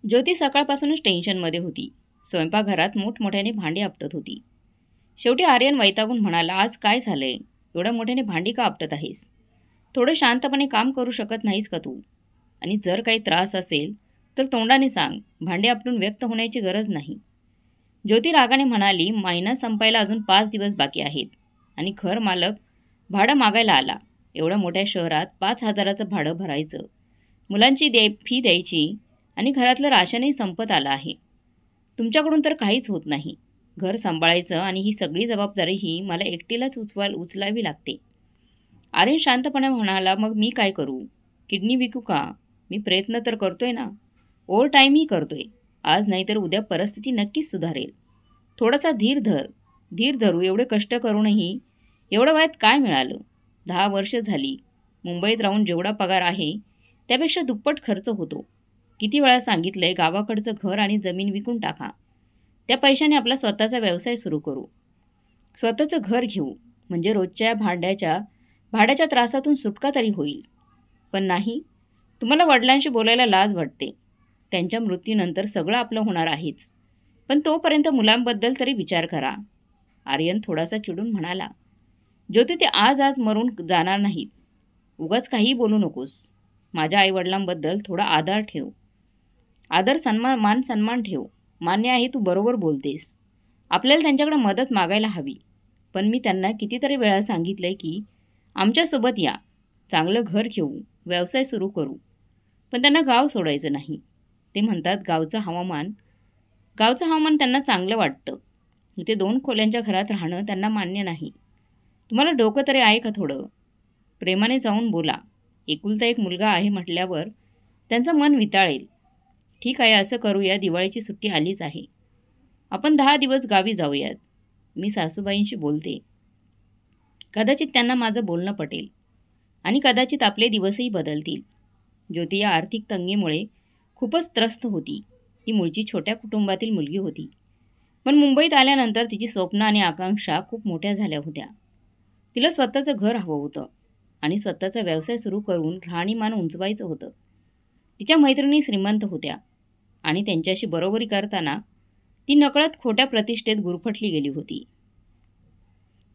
ज्योती सकाळपासूनच टेन्शनमध्ये होती. स्वयंपाकघरात मोठमोठ्याने भांडी आपटत होती. शेवटी आर्यन वैतागून म्हणाला, आज काय झालंय? एवढ्या मोठ्याने भांडी का आपटत आहेस? थोडं शांतपणे काम करू शकत नाहीस का तू? आणि जर काही त्रास असेल तर तोंडाने सांग. भांडी आपटून व्यक्त होण्याची गरज नाही. ज्योती रागाने म्हणाली, महिना संपायला अजून 5 दिवस बाकी आहेत आणि घर मालक भाडं मागायला आला. एवढ्या मोठ्या शहरात 5,000चं भाडं भरायचं, मुलांची फी द्यायची आणि घरातलं राशनही संपत आलं आहे. तुमच्याकडून तर काहीच होत नाही. घर सांभाळायचं आणि ही सगळी जबाबदारीही मला एकटीलाच उचलावी लागते. आर्यन शांतपणे म्हणाला, मग मी काय करू? किडनी विकू का? मी प्रयत्न तर करतोय ना. ओव्हर टाईमही करतोय. आज नाही तर उद्या परिस्थिती नक्कीच सुधारेल. थोडासा धीर धर. धीर धरू. एवढे कष्ट करूनही एवढ्या वयात काय मिळालं? 10 वर्ष झाली. मुंबईत राहून जेवढा पगार आहे त्यापेक्षा दुप्पट खर्च होतो. किती वेळा सांगितलंय, गावाकडचं घर आणि जमीन विकून टाका. त्या पैशाने आपला स्वतःचा व्यवसाय सुरू करू. स्वतःचं घर घेऊ. म्हणजे रोजच्या भाड्याच्या त्रासातून सुटका तरी होईल. पण नाही, तुम्हाला वडिलांशी बोलायला लाज वाटते. त्यांच्या मृत्यूनंतर सगळं आपलं होणार आहेच. पण तोपर्यंत मुलांबद्दल तरी विचार करा. आर्यन थोडासा चिडून म्हणाला, ज्योती, ते आज मरून जाणार नाहीत. उगाच काहीही बोलू नकोस. माझ्या आईवडिलांबद्दल थोडा आदर ठेव. मान सन्मान ठेव. मान्य आहे, तू बरोबर बोलतेस. आपल्याला त्यांच्याकडे मदत मागायला हवी. पण मी त्यांना कितीतरी वेळा सांगितलंय की आमच्यासोबत या. चांगलं घर घेऊ. व्यवसाय सुरू करू. पण त्यांना गाव सोडायचं नाही. ते म्हणतात गावचं हवामान त्यांना चांगलं वाटतं. इथे 2 खोल्यांच्या घरात राहणं त्यांना मान्य नाही. तुम्हाला डोकं तरी आहे का थोडं? प्रेमाने जाऊन बोला. एकुलता एक मुलगा आहे म्हटल्यावर त्यांचं मन विताळेल. ठीक आहे, असं करूया. दिवाळीची सुट्टी आलीच आहे. आपण 10 दिवस गावी जाऊयात. मी सासूबाईंशी बोलते. कदाचित त्यांना माझं बोलणं पटेल आणि कदाचित आपले दिवसही बदलतील. ज्योती या आर्थिक तंगीमुळे खूपच त्रस्त होती. ती मूळची छोट्या कुटुंबातील मुलगी होती. पण मुंबईत आल्यानंतर तिची स्वप्न आणि आकांक्षा खूप मोठ्या झाल्या होत्या. तिला स्वतःचं घर हवं होतं आणि स्वतःचा व्यवसाय सुरू करून राहणीमान उंचवायचं होतं. तिच्या मैत्रिणी श्रीमंत होत्या आणि त्यांच्याशी बरोबरी करताना ती नकळत खोट्या प्रतिष्ठेत गुरफटली गेली होती.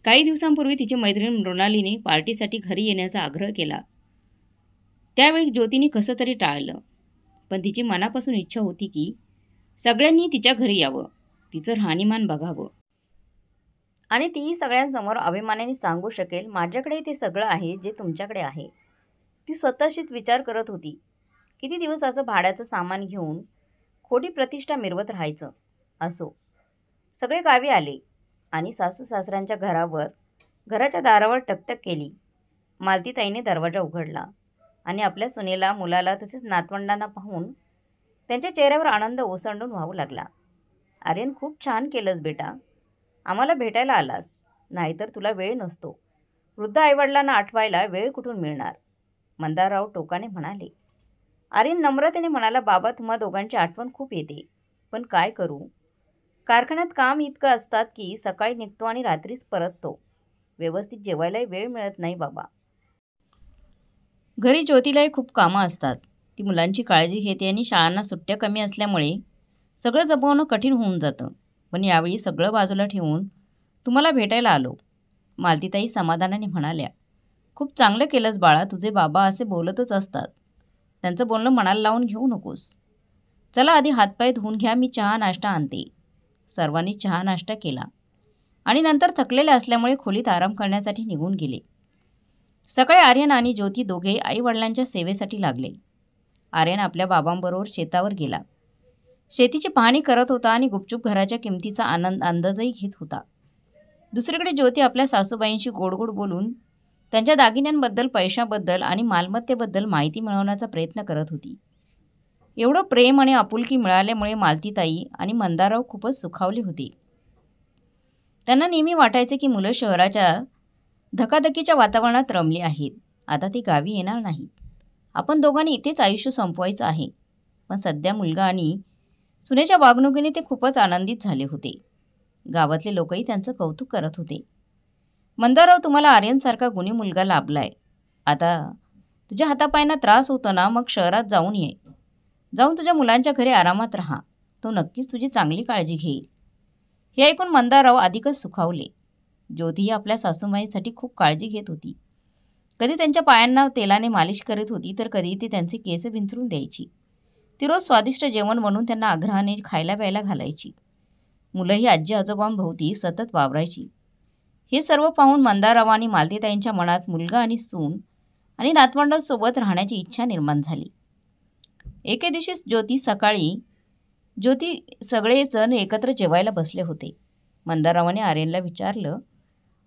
काही दिवसांपूर्वी तिची मैत्रीण मृणालीने पार्टीसाठी घरी येण्याचा आग्रह केला. त्यावेळी ज्योतीने कसं तरी टाळलं. पण तिची मनापासून इच्छा होती की सगळ्यांनी तिच्या घरी यावं, तिचं राहणीमान बघावं आणि तीही सगळ्यांसमोर अभिमानाने सांगू शकेल, माझ्याकडे ते सगळं आहे जे तुमच्याकडे आहे. ती स्वतःशीच विचार करत होती, किती दिवस असं भाड्याचं सामान घेऊन खोटी प्रतिष्ठा मिरवत राहायचं. असो. सगळे गावी आले आणि सासू सासऱ्यांच्या घराच्या दारावर टकटक केली. मालतीताईने दरवाजा उघडला आणि आपल्या सुनेला, मुलाला तसेच नातवंडांना पाहून त्यांच्या चेहऱ्यावर आनंद ओसंडून वाहू लागला. आर्यन, खूप छान केलंस बेटा. आम्हाला भेटायला आलास. नाहीतर तुला वेळ नसतो. वृद्ध आईवडिलांना आठवायला वेळ कुठून मिळणार? मंदारराव टोकाने म्हणाले. आर्यन नम्रतेने म्हणाला, बाबा, तुम्हा दोघांची आठवण खूप येते. पण काय करू? कारखान्यात काम इतकं असतात की सकाळी निघतो आणि रात्रीच परततो. व्यवस्थित जेवायलाही वेळ मिळत नाही बाबा. घरी ज्योतीलाही खूप कामं असतात. ती मुलांची काळजी घेते आणि शाळांना सुट्ट्या कमी असल्यामुळे सगळं जमवणं कठीण होऊन जातं. पण यावेळी सगळं बाजूला ठेवून तुम्हाला भेटायला आलो. मालतीताई समाधानाने म्हणाल्या. खूप चांगलं केलंस बाळा. तुझे बाबा असे बोलतच असतात. त्यांचं बोलणं मनाला लावून घेऊ नकोस. चला, आधी हातपाय धुवून घ्या. मी चहा नाश्ता आणते. सर्वांनी चहा नाश्ता केला आणि नंतर थकलेले असल्यामुळे खोलीत आराम करण्यासाठी निघून गेले. सकाळी आर्यन आणि ज्योती दोघे आईवडिलांच्या सेवेसाठी लागले. आर्यन आपल्या बाबांबरोबर शेतावर गेला. शेतीची पाहणी करत होता आणि गुपचूप घराच्या किमतीचा अंदाजही घेत होता. दुसरीकडे ज्योती आपल्या सासूबाईंशी गोड बोलून त्यांच्या दागिन्यांबद्दल, पैशाबद्दल आणि मालमत्तेबद्दल माहिती मिळवण्याचा प्रयत्न करत होती. एवढं प्रेम आणि आपुलकी मिळाल्यामुळे मालतीताई आणि मंदारराव खूपच सुखावले होते. त्यांना नेहमी वाटायचे की मुलं शहराच्या धकाधकीच्या वातावरणात रमली आहेत. आता ती गावी येणार नाहीत. आपण दोघांनी इथेच आयुष्य संपवायचं आहे. पण सध्या मुलगा आणि सुनेच्या वागणुकीने ते खूपच आनंदित झाले होते. गावातले लोकही त्यांचं कौतुक करत होते. मंदारराव, तुम्हाला आर्यनसारखा गुणी मुलगा लाभलाय. आता तुझ्या हातापायांना त्रास होतो ना, मग शहरात जाऊन ये. जाऊन तुझ्या मुलांच्या घरी आरामात राहा. तो नक्कीच तुझी चांगली काळजी घेईल. हे ऐकून मंदाराव अधिकच सुखावले. ज्योती आपल्या सासूबाईंसाठी खूप काळजी घेत होती. कधी त्यांच्या पायांना तेलाने मालिश करीत होती, तर कधी ती त्यांचे केस विंचरून द्यायची. ती रोज स्वादिष्ट जेवण बनवून त्यांना आग्रहाने खायला प्यायला घालायची. मुलंही आजी आजोबांभोवती सतत वावरायची. हे सर्व पाहून मंदाराव आणि मालतीताईंच्या मनात मुलगा आणि सून आणि नातवंडांसोबत राहण्याची इच्छा निर्माण झाली. एके दिवशी ज्योती सगळेजण एकत्र जेवायला बसले होते. मंदारावाने आर्यनला विचारलं,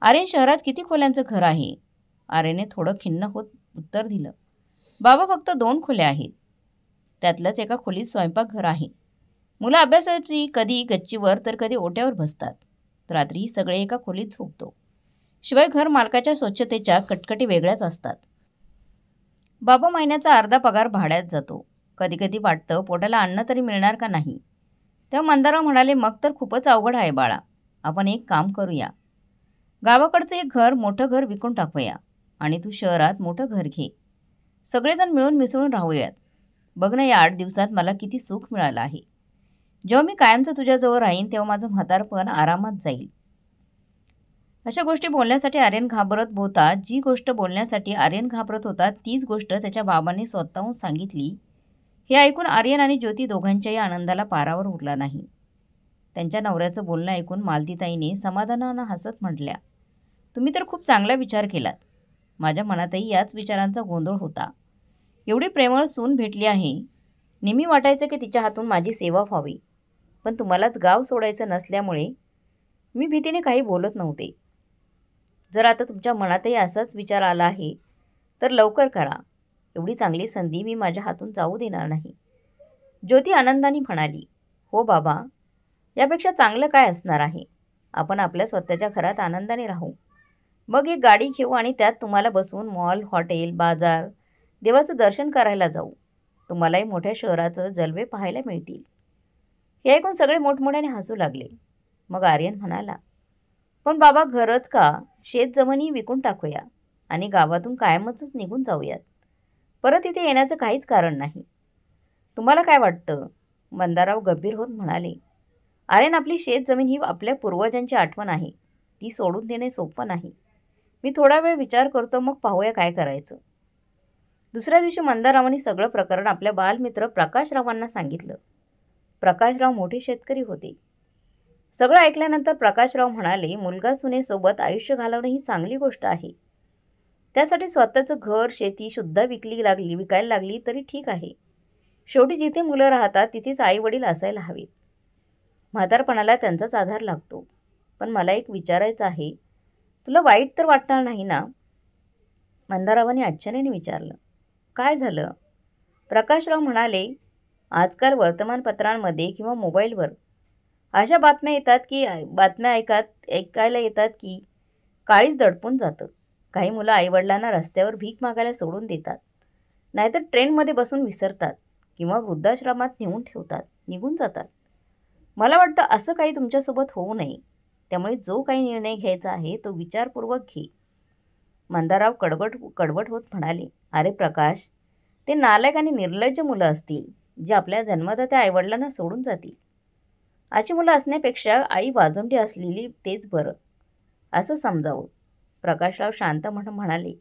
आर्यन, शहरात किती खोल्यांचं घर आहे? आर्यनने थोडं खिन्न होत उत्तर दिलं, बाबा, फक्त 2 खोल्या आहेत. त्यातल्याच एका खोलीत स्वयंपाकघर आहे. मुलं अभ्यासाची कधी गच्चीवर तर कधी ओट्यावर बसतात. रात्री सगळे एका खोलीत झोपतो. शिवाय घर मालकाच्या स्वच्छतेच्या कटकटी वेगळ्याच असतात. बाबा, महिन्याचा अर्धा पगार भाड्यात जातो. कधी कधी वाटतं पोटाला अन्न तरी मिळणार का नाही. तेव्हा मंदाराव म्हणाले, मग तर खूपच अवघड आहे बाळा. आपण एक काम करूया. गावाकडचं एक मोठं घर विकून टाकूया आणि तू शहरात मोठं घर घे. सगळेजण मिळून मिसळून राहूयात. बघ ना, या 8 दिवसात मला किती सुख मिळालं आहे. जेव्हा मी कायमचं तुझ्याजवळ राहीन तेव्हा माझं म्हातारपण आरामात जाईल. अशा गोष्टी बोलण्यासाठी आर्यन घाबरत होता. जी गोष्ट बोलण्यासाठी आर्यन घाबरत होता तीच गोष्ट त्याच्या बाबांनी स्वतःहून सांगितली. हे ऐकून आर्यन आणि ज्योती दोघांच्याही आनंदाला पारावर उरला नाही. त्यांच्या नवऱ्याचं बोलणं ऐकून मालतीताईने समाधानानं हसत म्हटल्या, तुम्ही तर खूप चांगला विचार केलात. माझ्या मनातही याच विचारांचा गोंधळ होता. एवढी प्रेमळ सून भेटली आहे. नेहमी वाटायचं की तिच्या हातून माझी सेवा व्हावी. पण तुम्हालाच गाव सोडायचं नसल्यामुळे मी भीतीने काही बोलत नव्हते. जर आता तुमच्या मनातही असाच विचार आला आहे तर लवकर करा. एवढी चांगली संधी मी माझ्या हातून जाऊ देणार नाही. ज्योती आनंदाने म्हणाली, हो बाबा, यापेक्षा चांगलं काय असणार आहे. आपण आपल्या स्वतःच्या घरात आनंदाने राहू. मग एक गाडी घेऊ आणि त्यात तुम्हाला बसवून मॉल, हॉटेल, बाजार, देवाचं दर्शन करायला जाऊ. तुम्हालाही मोठ्या शहराचं जलवे पाहायला मिळतील. हे ऐकून सगळे मोठमोठ्याने हसू लागले. मग आर्यन म्हणाला, पण बाबा, घरच का, शेतजमीनही विकून टाकूया आणि गावातून कायमच निघून जाऊयात. परत इथे येण्याचं काहीच कारण नाही. तुम्हाला काय वाटतं? मंदाराव गंभीर होत म्हणाले, आर्यन, आपली शेतजमीन ही आपल्या पूर्वजांची आठवण आहे. ती सोडून देणे सोपं नाही. मी थोडा वेळ विचार करतो, मग पाहूया काय करायचं. दुसऱ्या दिवशी मंदारावांनी सगळं प्रकरण आपल्या बालमित्र प्रकाशरावांना सांगितलं. प्रकाशराव मोठे शेतकरी होते. सगळं ऐकल्यानंतर प्रकाशराव म्हणाले, मुलगा सुनेसोबत आयुष्य घालवणं ही चांगली गोष्ट आहे. त्यासाठी स्वतःचं घर, शेती सुद्धा विकायला लागली तरी ठीक आहे. शेवटी जिथे मुलं राहतात तिथेच आई वडील असायला हवेत. म्हातारपणाला त्यांचाच आधार लागतो. पण मला एक विचारायचं आहे, तुला वाईट तर वाटणार नाही ना? मंदारावांनी आश्चर्याने विचारलं. काय झालं? प्रकाशराव म्हणाले, आजकाल वर्तमानपत्रांमध्ये किंवा मोबाईलवर अशा बातम्या ऐकायला येतात की काळीच दडपून जातं. काही मुलं आईवडिलांना रस्त्यावर भीक मागायला सोडून देतात, नाहीतर ट्रेनमध्ये बसून विसरतात किंवा वृद्धाश्रमात निघून जातात. मला वाटतं असं काही तुमच्यासोबत होऊ नये. त्यामुळे जो काही निर्णय घ्यायचा आहे तो विचारपूर्वक घे. मंदाराव कडवट होत म्हणाले, अरे प्रकाश, ते नालायक आणि निर्लज्ज मुलं असतील जे आपल्या जन्मदात्या आईवडिलांना सोडून जातील. अशी मुलं असण्यापेक्षा आई वाजोंडी असलेली तेच बरं, असं समजावं. प्रकाशराव शांत म्हणाले,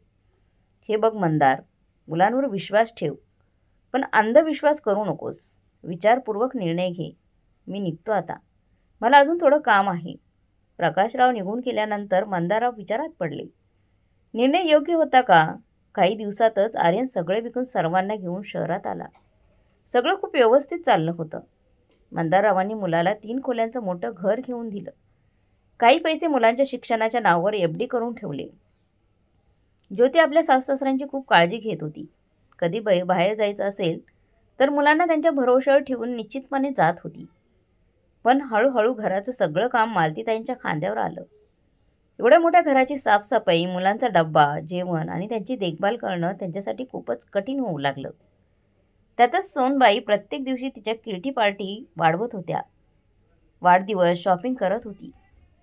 हे बघ मंदार, मुलांवर विश्वास ठेव, पण अंधविश्वास करू नकोस. विचारपूर्वक निर्णय घे. मी निघतो आता, मला अजून थोडं काम आहे. प्रकाशराव निघून गेल्यानंतर मंदाराव विचारात पडले. निर्णय योग्य होता का? काही दिवसातच आर्यन सगळे विकून सर्वांना घेऊन शहरात आला. सगळं खूप व्यवस्थित चाललं होतं. मंदारावांनी मुलाला 3 खोल्यांचं मोठं घर घेऊन दिलं. काही पैसे मुलांच्या शिक्षणाच्या नावावर FD करून ठेवले. ज्योती आपल्या सासूसासऱ्यांची खूप काळजी घेत होती. कधी बाहेर जायचं असेल तर मुलांना त्यांच्या भरोश्यावर ठेवून निश्चितपणे जात होती. पण हळूहळू घराचं सगळं काम मालतीताईंच्या खांद्यावर आलं. एवढ्या मोठ्या घराची साफसफाई, मुलांचा डब्बा, जेवण आणि त्यांची देखभाल करणं त्यांच्यासाठी खूपच कठीण होऊ लागलं. त्यातच सोनबाई प्रत्येक दिवशी तिच्या किटी पार्टी वाढवत होत्या. वाढदिवस, शॉपिंग करत होती.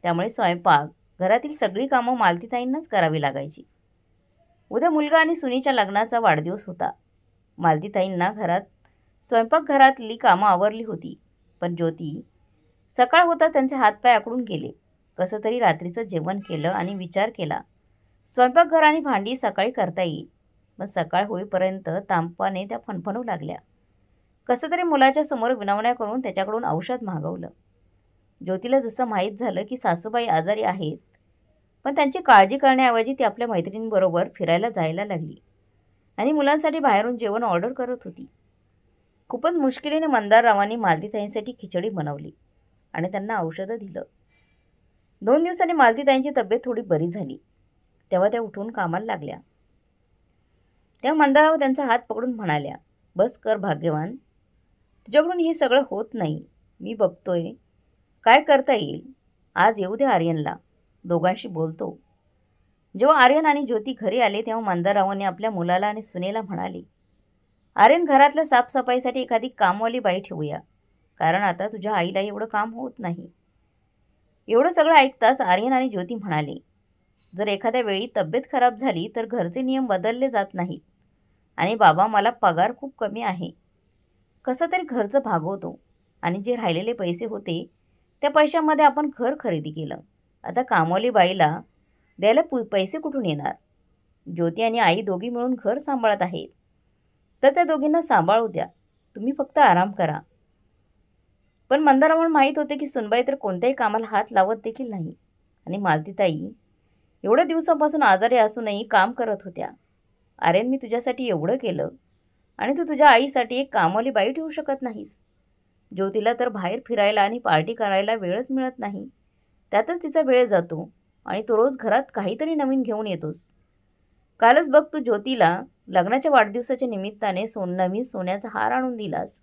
त्यामुळे स्वयंपाक, घरातील सगळी कामं मालतीताईंनाच करावी लागायची. उद्या मुलगा आणि सुनीच्या लग्नाचा वाढदिवस होता. मालतीताईंना घरात स्वयंपाकघरातली कामं आवरली होती, पण ज्योती सकाळ होता त्यांचे हातपाय आखडून गेले. कसं तरी रात्रीचं जेवण केलं आणि विचार केला, स्वयंपाकघर आणि भांडी सकाळी करता येईल. मग सकाळ होईपर्यंत तांपाने त्या फणफणू लागल्या. कसं तरी मुलाच्या समोर विनवण्या करून त्याच्याकडून औषध मागवलं. ज्योतीला जसं माहीत झालं की सासूबाई आजारी आहेत, पण त्यांची काळजी करण्याऐवजी ती आपल्या मैत्रिणींबरोबर फिरायला जायला लागली आणि मुलांसाठी बाहेरून जेवण ऑर्डर करत होती. खूपच मुश्किलीने मंदाररावांनी मालतीताईंसाठी खिचडी बनवली आणि त्यांना औषधं दिलं. 2 दिवसांनी मालतीताईंची तब्येत थोडी बरी झाली. तेव्हा त्या उठून कामाला लागल्या. तेव्हा मंदाराव त्यांचा हात पकडून म्हणाल्या, बस कर भाग्यवान, तुझ्याकडून हे सगळं होत नाही. मी बघतोय काय करता येईल. आज येऊ दे आर्यनला, दोघांशी बोलतो. जेव्हा आर्यन आणि ज्योती घरी आले तेव्हा मंदारावांनी आपल्या मुलाला आणि सुनेला म्हणाले, आर्यन, घरातल्या साफसफाईसाठी एखादी कामवाली बाई ठेवूया, कारण आता तुझ्या आईला एवढं काम होत नाही. एवढं सगळं ऐकताच आर्यन आणि ज्योती म्हणाले, जर एखाद्या वेळी तब्येत खराब झाली तर घरचे नियम बदलले जात नाहीत. आणि बाबा, मला पगार खूप कमी आहे. कसं तरी घरचं भागवतो आणि जे राहिलेले पैसे होते त्या पैशामध्ये आपण घर खरेदी केलं. आता कामवाली बाईला द्यायला पैसे कुठून येणार. ज्योती आणि आई दोघी मिळून घर सांभाळत आहेत, तर त्या दोघींना सांभाळू द्या. तुम्ही फक्त आराम करा. पण मंदारावांना माहीत होते की सुनबाई तर कोणत्याही कामाला हात लावत देखील नाही आणि मालतीताई एवढ्या दिवसापासून आजारी असूनही काम करत होत्या. आर्यन, मी तुझ्यासाठी एवढं केलं आणि तू तुझ्या आईसाठी एक कामवाली बाई ठेवू शकत नाहीस. ज्योतीला तर बाहेर फिरायला आणि पार्टी करायला वेळच मिळत नाही. त्यातच तिचा वेळ जातो आणि तू रोज घरात काहीतरी नवीन घेऊन येतोस. कालच बघ, तू ज्योतीला लग्नाच्या वाढदिवसाच्या निमित्ताने नवीन सोन्याचा हार आणून दिलास.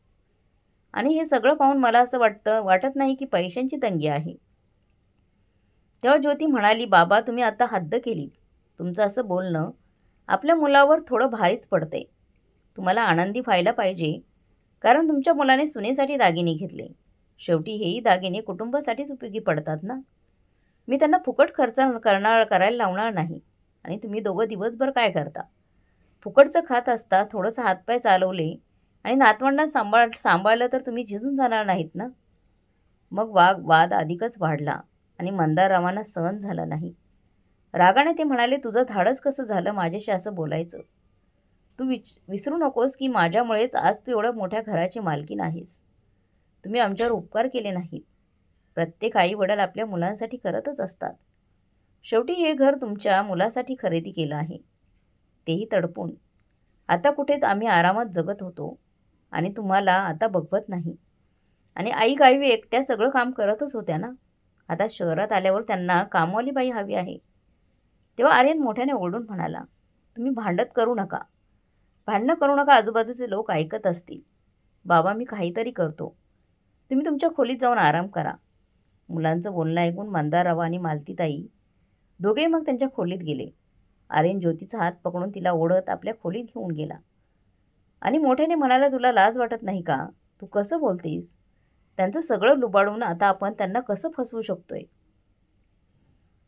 आणि हे सगळं पाहून मला असं वाटत नाही की पैशांची तंगी आहे. तेव्हा ज्योती म्हणाली, बाबा, तुम्ही आता हद्द केली. तुमचं असं बोलणं आपल्या मुलावर थोडं भारीच पडते. तुम्हाला आनंदी व्हायला पाहिजे, कारण तुमच्या मुलाने सुनेसाठी दागिने घेतले. शेवटी हेही दागिने कुटुंबासाठीच उपयोगी पडतात ना. मी त्यांना फुकट खर्च करायला लावणार नाही. आणि तुम्ही दोघं दिवसभर काय करता? फुकटचं खात असता. थोडंसं हातपाय चालवले आणि नातवंडांना सांभाळलं तर तुम्ही झिजून जाणार नाहीत ना. मग वाद अधिकच वाढला आणि मंदाररावांना सहन झालं नाही. रागाने ते म्हणाले, तुझं धाडस कसं झालं माझ्याशी असं बोलायचं. तू विसरू नकोस की माझ्यामुळेच आज तू एवढ्या मोठ्या घराची मालकीण आहेस. तुम्ही आमच्यावर उपकार केले नाहीत. प्रत्येक आई वडील आपल्या मुलांसाठी करतच असतात. शेवटी हे घर तुमच्या मुलासाठी खरेदी केलं आहे, तेही तडपून. आता कुठेच आम्ही आरामात जगत होतो आणि तुम्हाला आता बघवत नाही. आणि आई गावी एकट्या सगळं काम करतच होत्या ना. आता शहरात आल्यावर त्यांना कामवाली बाई हवी आहे. तेव्हा आर्यन मोठ्याने ओरडून म्हणाला, तुम्ही भांडणं करू नका. आजूबाजूचे लोक ऐकत असतील. बाबा, मी काहीतरी करतो. तुम्ही तुमच्या खोलीत जाऊन आराम करा. मुलांचं बोलणं ऐकून मंदाराव आणि मालतीताई दोघेही मग त्यांच्या खोलीत गेले. आर्यन ज्योतीचा हात पकडून तिला ओढत आपल्या खोलीत घेऊन गेला आणि मोठ्याने म्हणाला, तुला लाज वाटत नाही का? तू कसं बोलतेस? त्यांचं सगळं लुबाडून आता आपण त्यांना कसं फसवू शकतोय?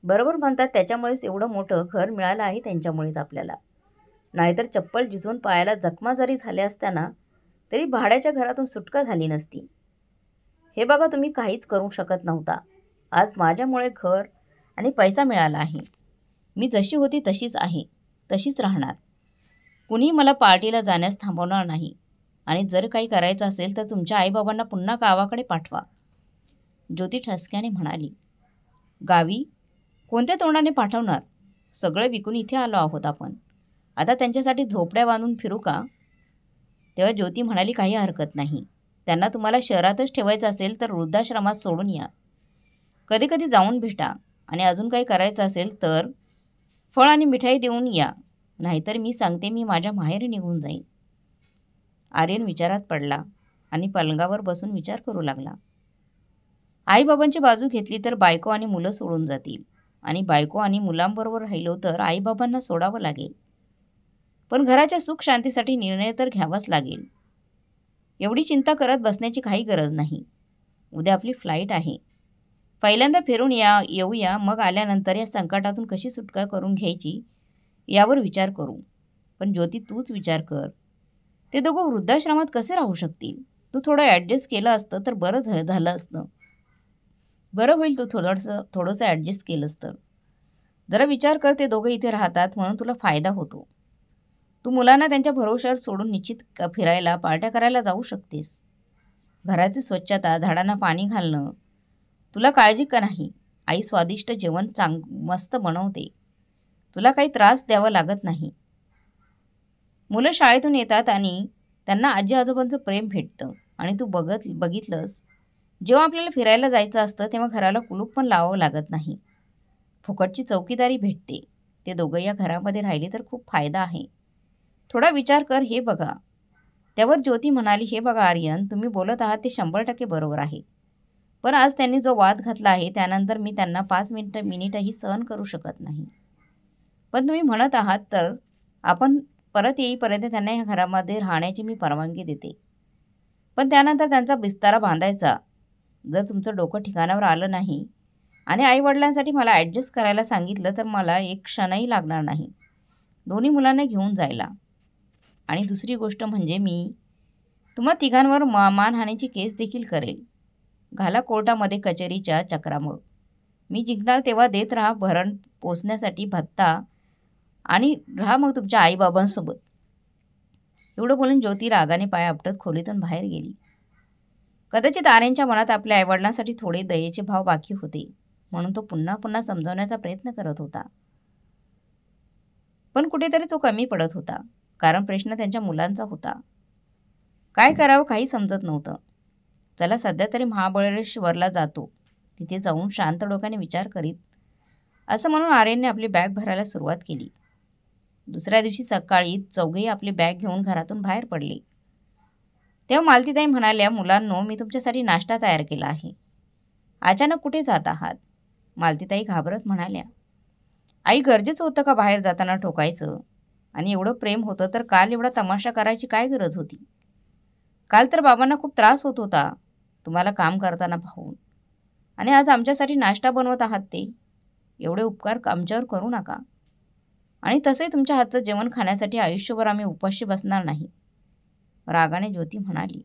बरोबर म्हणतात, त्याच्यामुळेच एवढं मोठं घर मिळालं आहे त्यांच्यामुळेच आपल्याला. नाहीतर चप्पल झिजून पायाला जखमा जरी झाल्या असत्याना तरी भाड्याच्या घरातून सुटका झाली नसती. हे बघा, तुम्ही काहीच करू शकत नव्हता. आज माझ्यामुळे घर आणि पैसा मिळाला आहे. मी जशी होती तशीच आहे, तशीच राहणार. कुणी मला पार्टीला जाण्यास थांबवणार नाही. आणि जर काही करायचं असेल तर तुमच्या आईबाबांना पुन्हा गावाकडे पाठवा. ज्योती ठसक्याने म्हणाली, गावी? कोणत्या तोंडाने पाठवणार? सगळं विकून इथे आलो आहोत आपण. आता त्यांच्यासाठी झोपड्या बांधून फिरू का? तेव्हा ज्योती म्हणाली, काही हरकत नाही. त्यांना तुम्हाला शहरातच ठेवायचं असेल तर वृद्धाश्रमात सोडून या. कधी कधी जाऊन भेटा आणि अजून काही करायचं असेल तर फळ आणि मिठाई देऊन या. नाहीतर मी सांगते, मी माझ्या माहेरी निघून जाईन. आर्यन विचारात पडला आणि पलंगावर बसून विचार करू लागला. आईबाबांची बाजू घेतली तर बायको आणि मुलं सोडून जातील आणि बायको आणि मुलांबरोबर राहिलो तर आईबाबांना सोडावं लागेल. पण घराच्या सुख शांतीसाठी निर्णय तर घ्यावाच लागेल. एवढी चिंता करत बसण्याची काही गरज नाही. उद्या आपली फ्लाईट आहे. पहिल्यांदा फिरून येऊया, मग आल्यानंतर या संकटातून कशी सुटका करून घ्यायची यावर विचार करू. पण ज्योती, तूच विचार कर. ते दोघं वृद्धाश्रमात कसे राहू शकतील? तू थोडं ॲडजस्ट केलं असतं तर बरं झालं असतं. बरं होईल तू थोडंसं ॲडजस्ट केलंस तर. जरा विचार कर, ते दोघं इथे राहतात म्हणून तुला फायदा होतो. तू मुलांना त्यांच्या भरोश्यावर सोडून निश्चित फिरायला, पार्ट्या करायला जाऊ शकतेस. घराची स्वच्छता, झाडांना पाणी घालणं, तुला काळजी का नाही? आई स्वादिष्ट जेवण मस्त बनवते. तुला काही त्रास द्यावा लागत नाही. मुलं शाळेतून येतात आणि त्यांना आजी आजोबांचं प्रेम भेटतं आणि तू बघितलंस, जेव्हा आपल्याला फिरायला जायचं असतं तेव्हा घराला कुलूप पण लावावं लागत नाही. फुकटची चौकीदारी भेटते. ते दोघं या घरामध्ये राहिले तर खूप फायदा आहे. थोडा विचार कर, हे बघा. त्यावर ज्योती म्हणाली, हे बघा आर्यन, तुम्ही बोलत आहात ते 100% बरोबर आहे. पण आज त्यांनी जो वाद घातला आहे त्यानंतर मी त्यांना 5 मिनिटही सहन करू शकत नाही. पण तुम्ही म्हणत आहात तर आपण परत येईपर्यंत त्यांना या घरामध्ये राहण्याची मी परवानगी देते. पण त्यानंतर त्यांचा बिस्तारा बांधायचा. जर तुमचं डोकं ठिकाणावर आलं नाही आणि आईवडिलांसाठी मला ॲडजस्ट करायला सांगितलं तर मला एक क्षणही लागणार नाही दोन्ही मुलांना घेऊन जायला. आणि दुसरी गोष्ट म्हणजे मी तुम्हा तिघांवर मानहानीची केस देखील करेल. घाला कोर्टामध्ये कचेरीच्या चक्रा मग. मी जिंकणार तेव्हा देत राहा भरण पोचण्यासाठी भत्ता आणि राहा मग तुमच्या आईबाबांसोबत. एवढं बोलून ज्योती रागाने पाय आपटत खोलीतून बाहेर गेली. कदाचित आर्यनच्या मनात आपल्या आईवडिलांसाठी थोडे दयेचे भाव बाकी होते म्हणून तो पुन्हा पुन्हा समजावण्याचा प्रयत्न करत होता. पण कुठेतरी तो कमी पडत होता, कारण प्रश्न त्यांच्या मुलांचा होता. काय करावं काही समजत नव्हतं. चला सध्या तरी महाबळेश्वरला जातो, तिथे जाऊन शांत डोक्याने विचार करीत, असं म्हणून आर्यनने आपली बॅग भरायला सुरुवात केली. दुसऱ्या दिवशी सकाळी चौघेही आपली बॅग घेऊन घरातून बाहेर पडले. तेव्हा मालतीताई म्हणाल्या, मुलांनो, मी तुमच्यासाठी नाश्ता तयार केला आहे. अचानक कुठे जात आहात? मालतीताई घाबरत म्हणाल्या, आई, गरजेचं होतं का बाहेर जाताना ठोकायचं? आणि एवढं प्रेम होतं तर काल एवढा तमाशा करायची काय गरज होती? काल तर बाबांना खूप त्रास होत होता तुम्हाला काम करताना पाहून, आणि आज आमच्यासाठी नाश्ता बनवत आहात ते. एवढे उपकार आमच्यावर करू नका. आणि तसंही तुमच्या हातचं जेवण खाण्यासाठी आयुष्यभर आम्ही उपाशी बसणार नाही, रागाने ज्योती म्हणाली.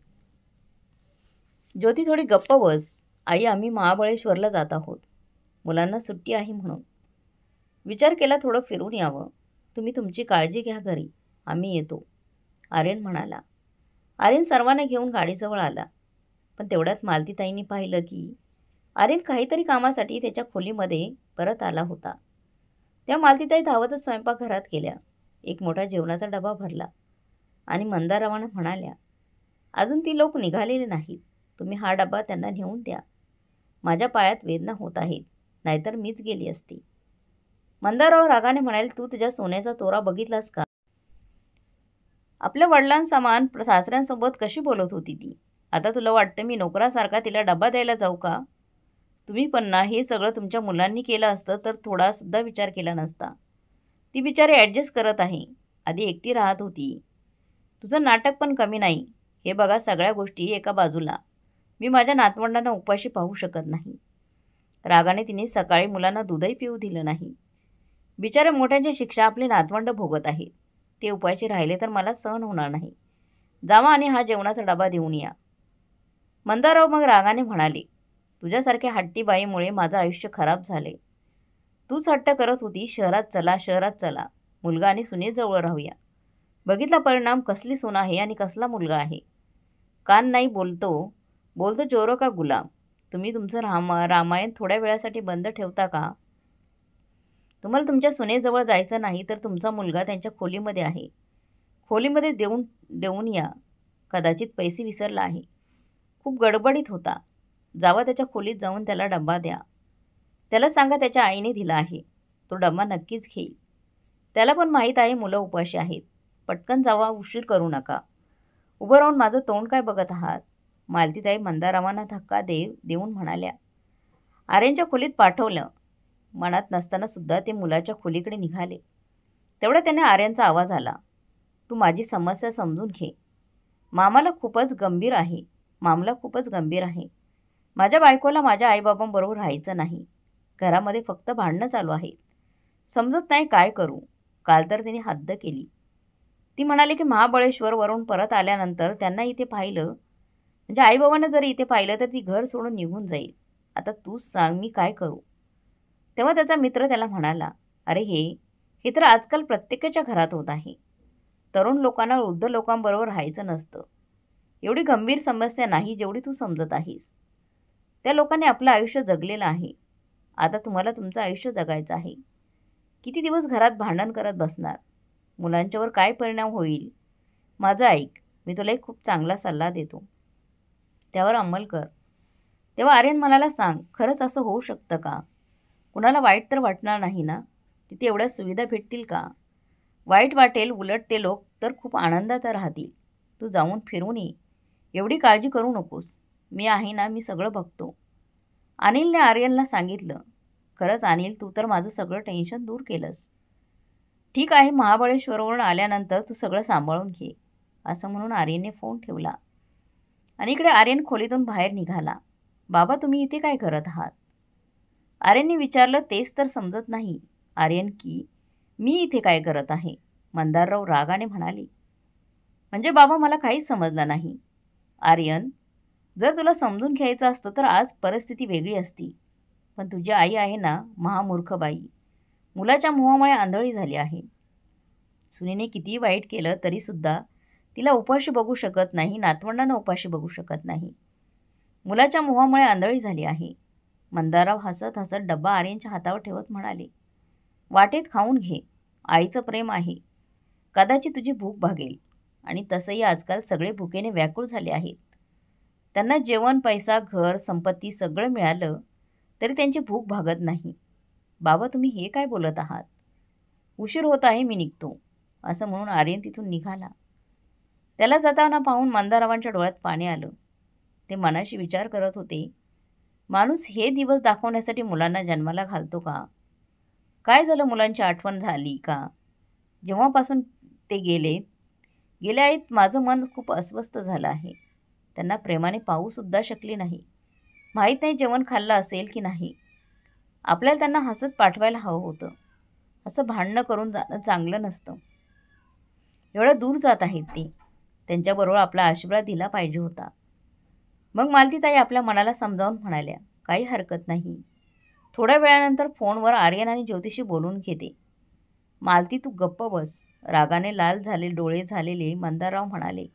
ज्योती, थोडी गप्प बस. आई, आम्ही महाबळेश्वरला जात आहोत. मुलांना सुट्टी आहे म्हणून. विचार केला थोडं फिरून यावं. तुम्ही तुमची काळजी घ्या घरी, आम्ही येतो, आर्यन म्हणाला. आर्यन सर्वांना घेऊन गाडीजवळ आला. पण तेवढ्यात मालतीताईंनी पाहिलं की आर्यन काहीतरी कामासाठी त्याच्या खोलीमध्ये परत आला होता. त्या मालतीताई धावतच स्वयंपाकघरात गेल्या. एक मोठा जेवणाचा डबा भरला आणि मंदारावानं म्हणाल्या, अजून ती लोक निघालेले नाहीत. तुम्ही हा डबा त्यांना नेऊन द्या. माझ्या पायात वेदना होत आहेत, नाहीतर मीच गेली असती. मंदाराव रागाने म्हणाले, तू तुझ्या सोन्याचा तोरा बघितलास का? आपल्या वडिलांसमान सासऱ्यांसोबत कशी बोलत होती ती. आता तुला वाटतं मी नोकरासारखा तिला डबा द्यायला जाऊ का? तुम्ही पण ना, हे सगळं तुमच्या मुलांनी केलं असतं तर थोडासुद्धा विचार केला नसता. ती बिचारी ॲडजस्ट करत आहे. आधी एकटी राहत होती. तुझं नाटक पण कमी नाही. हे बघा, सगळ्या गोष्टी एका बाजूला. मी माझ्या नातवंडांना उपाशी पाहू शकत नाही. रागाने तिने सकाळी मुलांना दूधही पिऊ दिलं नाही. बिचाऱ्या मोठ्यांची शिक्षा आपले नातवंड भोगत आहेत. ते उपाशी राहिले तर मला सहन होणार नाही. जावा आणि हा जेवणाचा डबा देऊन या. मंदाराव मग रागाने म्हणाले, तुझ्यासारख्या हट्टी बाईमुळे माझं आयुष्य खराब झाले. तूच हट्ट करत होती, शहरात चला, शहरात चला, मुलगा आणि सुनेजवळ राहूया. बघितला परिणाम, कसली सून आहे आणि कसला मुलगा आहे. कान नाही, बोलतो चोरो का गुलाम. तुम्ही तुमचं रामायण थोड्या वेळासाठी बंद ठेवता का? तुम्हाला तुमच्या सुनेजवळ जायचं नाही तर तुमचा मुलगा त्यांच्या खोलीमध्ये आहे. खोलीमध्ये देऊन या. कदाचित पैसे विसरला आहे. खूप गडबडीत होता. जावा त्याच्या खोलीत जाऊन त्याला डबा द्या. त्याला सांगा त्याच्या आईने दिला आहे. तो डबा नक्कीच घेईल. त्याला पण माहीत आहे मुलं उपाशी आहेत. पटकन जावा, उशीर करू नका. उभं राहून माझं तोंड काय बघत आहात? मालतीताई मंदारावांना धक्का देऊन म्हणाल्या. आर्यनच्या खोलीत पाठवलं. मनात नसताना सुद्धा ते मुलाच्या खोलीकडे निघाले. तेवढा त्याने आर्यनचा आवाज आला. तू माझी समस्या समजून घे. मामला खूपच गंभीर आहे. माझ्या बायकोला माझ्या आईबाबांबरोबर राहायचं नाही. घरामध्ये फक्त भांडणं चालू आहेत. समजत नाही काय करू. काल तर तिने हद्द केली. ती म्हणाली की महाबळेश्वरवरून परत आल्यानंतर त्यांना इथे पाहिलं, म्हणजे आईबाबांना जर इथे पाहिलं तर ती घर सोडून निघून जाईल. आता तूच सांग मी काय करू? तेव्हा त्याचा मित्र त्याला म्हणाला, अरे हे तर आजकाल प्रत्येकाच्या घरात होत आहे. तरुण लोकांना वृद्ध लोकांबरोबर राहायचं नसतं. एवढी गंभीर समस्या नाही जेवढी तू समजत आहेस. त्या लोकांनी आपलं आयुष्य जगलेलं आहे. आता तुम्हाला तुमचं आयुष्य जगायचं आहे. किती दिवस घरात भांडण करत बसणार? मुलांच्यावर काय परिणाम होईल? माझं ऐक, मी तुला एक खूप चांगला सल्ला देतो. त्यावर अंमल कर. तेव्हा आर्यन म्हणाला, सांग, खरंच असं होऊ शकतं का? कुणाला वाईट तर वाटणार नाही ना? तिथे एवढ्या सुविधा भेटतील का? वाईट वाटेल, उलट ते लोक तर खूप आनंदात राहतील. तू जाऊन फिरून ये. एवढी काळजी करू नकोस. मी आहे ना, मी सगळं बघतो. अनिलने आर्यनला सांगितलं, खरंच अनिल, तू तर माझं सगळं टेन्शन दूर केलंस. ठीक आहे, महाबळेश्वरवरून आल्यानंतर तू सगळं सांभाळून घे, असं म्हणून आर्यनने फोन ठेवला. आणि इकडे आर्यन खोलीतून बाहेर निघाला. बाबा, तुम्ही इथे काय करत आहात? आर्यनने विचारलं. तेच तर समजत नाही आर्यन की मी इथे काय करत आहे. मंदारराव रागाने म्हणाले. म्हणजे बाबा, मला काहीच समजलं नाही. आर्यन, जर तुला समजून घ्यायचं असतं तर आज परिस्थिती वेगळी असती. पण तुझी आई आहे ना, महामूर्ख बाई, मुलाच्या मोहामुळे आंधळी झाली आहे. सुनेने कितीही वाईट केलं तरीसुद्धा तिला उपाशी बघू शकत नाही, नातवंडांना उपाशी बघू शकत नाही. मुलाच्या मोहामुळे आंधळी झाली आहे. मंदारराव हसत हसत डब्बा आर्यनच्या हातावर ठेवत म्हणाले, वाटेत खाऊन घे. आईचं प्रेम आहे. कदाचित तुझी भूक भागेल. आणि तसंही आजकाल सगळे भुकेने व्याकुळ झाले आहेत. त्यांना जेवण, पैसा, घर, संपत्ती सगळं मिळालं तरी त्यांची भूक भागत नाही. बाबा, तुम्ही हे काय बोलत आहात? उशीर होत आहे, मी निघतो, असं म्हणून आर्यन तिथून निघाला. त्याला जाताना पाहून मंदारावांच्या डोळ्यात पाणी आलं. ते मनाशी विचार करत होते, माणूस हे दिवस दाखवण्यासाठी मुलांना जन्माला घालतो का? काय झालं, मुलांची आठवण झाली का? जेव्हापासून ते गेले आहेत माझं मन खूप अस्वस्थ झालं आहे. त्यांना प्रेमाने पाहूसुद्धा शकली नाही. माहीत नाही जेवण खाल्लं असेल की नाही. आपल्याला त्यांना हसत पाठवायला हवं होतं. असं भांडणं करून जाणं चांगलं नसतं. एवढं दूर जात आहेत ते. त्यांच्याबरोबर आपला आशीर्वाद दिला पाहिजे होता. मग मालतीताई आपल्या मनाला समजावून म्हणाल्या, काही हरकत नाही. थोड्या वेळानंतर फोनवर आर्यन आणि ज्योतिषी बोलून घेते. मालती, तू गप्प बस. रागाने लाल डोळे झालेले मंदारराव म्हणाले,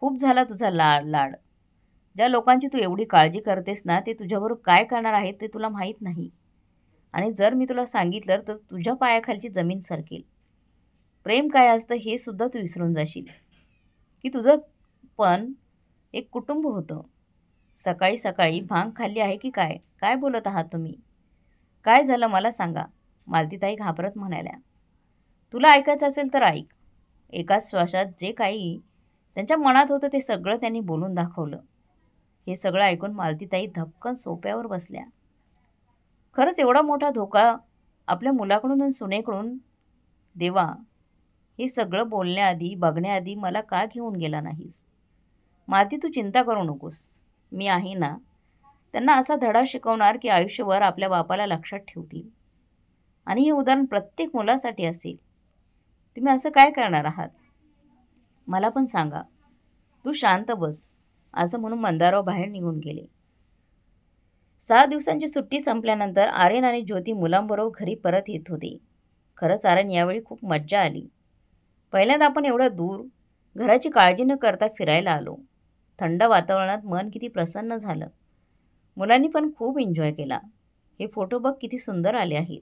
खूप झाला तुझा लाड. ज्या लोकांची तू एवढी काळजी करतेस ना, ते तुझ्याबरोबर काय करणार आहेत ते तुला माहीत नाही. आणि जर मी तुला सांगितलं तर तुझ्या पायाखालची जमीन सरकेल. प्रेम काय असतं हे सुद्धा तू विसरून जाशील. की तुझं पण एक कुटुंब होतं. सकाळी सकाळी भांग खाल्ली आहे की काय? काय बोलत आहात तुम्ही? काय झालं मला सांगा, मालतीताई घाबरत म्हणाल्या. तुला ऐकायचं असेल तर ऐक. एकाच श्वासात जे काही त्यांच्या मनात होतं ते सगळं त्यांनी बोलून दाखवलं. हे सगळं ऐकून मालतीताई धपकन सोप्यावर बसल्या. खरंच एवढा मोठा धोका आपल्या मुलाकडून आणि सुनेकडून? देवा, हे सगळं बोलण्याआधी, बघण्याआधी मला का घेऊन गेला नाहीस? मालती, तू चिंता करू नकोस. मी आहे ना. त्यांना असा धडा शिकवणार की आयुष्यभर आपल्या बापाला लक्षात ठेवतील. आणि हे उदाहरण प्रत्येक मुलासाठी असेल. तुम्ही असं काय करणार आहात? मला पण सांगा. तू शांत बस, असं म्हणून मंदारराव बाहेर निघून गेले. 6 दिवसांची सुट्टी संपल्यानंतर आर्यन आणि ज्योती मुलांबरोबर घरी परत येत होते. खरंच आर्यन यावेळी खूप मज्जा आली. पहिल्यांदा आपण एवढं दूर घराची काळजी न करता फिरायला आलो. थंड वातावरणात मन किती प्रसन्न झालं. मुलांनी पण खूप एन्जॉय केला. हे फोटो बघ किती सुंदर आले आहेत.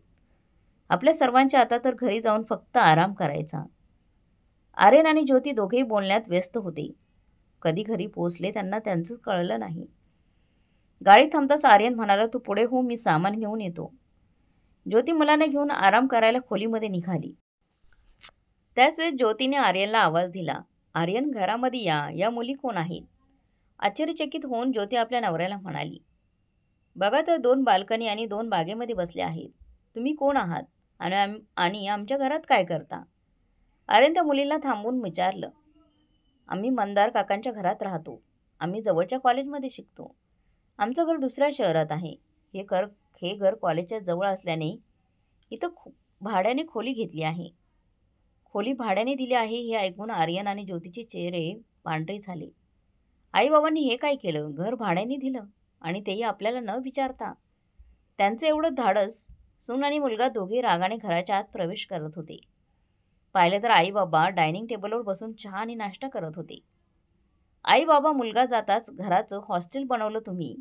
आपल्या सर्वांच्या आता तर घरी जाऊन फक्त आराम करायचा. आर्यन आणि ज्योती दोघेही बोलण्यात व्यस्त होते. कधी घरी पोहोचले त्यांना त्यांचं कळलं नाही. गाडी थांबताच आर्यन म्हणाला, तू पुढे हो, मी सामान घेऊन येतो. ज्योती मुलांना घेऊन आराम करायला खोलीमध्ये निघाली. त्याच वेळेस ज्योतीने आर्यनला आवाज दिला, आर्यन, घरामध्ये या. या मुली कोण आहेत? आश्चर्यचकित होऊन ज्योती आपल्या नवऱ्याला म्हणाली, बघा तर 2 बाल्कनी आणि 2 बागेमध्ये बसले आहेत. तुम्ही कोण आहात आणि आमच्या घरात काय करता? आर्यन त्या मुलीला थांबवून विचारलं, आम्ही मंदार काकांच्या घरात राहतो. आम्ही जवळच्या कॉलेजमध्ये शिकतो. आमचं घर दुसऱ्या शहरात आहे. हे घर कॉलेजच्या जवळ असल्याने इथं भाड्याने खोली घेतली आहे. खोली भाड्याने दिली आहे हे ऐकून आर्यन आणि ज्योतीचे चेहरे पांढरे झाले. आईबाबांनी हे काय केलं? घर भाड्याने दिलं आणि तेही आपल्याला न विचारता. त्यांचं एवढं धाडस. सून आणि मुलगा दोघे रागाने घराच्या आत प्रवेश करत होते. पाहिलं तर आई बाबा डायनिंग टेबलवर बसून चहा आणि नाश्ता करत होते. आई बाबा, मुलगा जाताच घराचं हॉस्टेल बनवलं तुम्ही,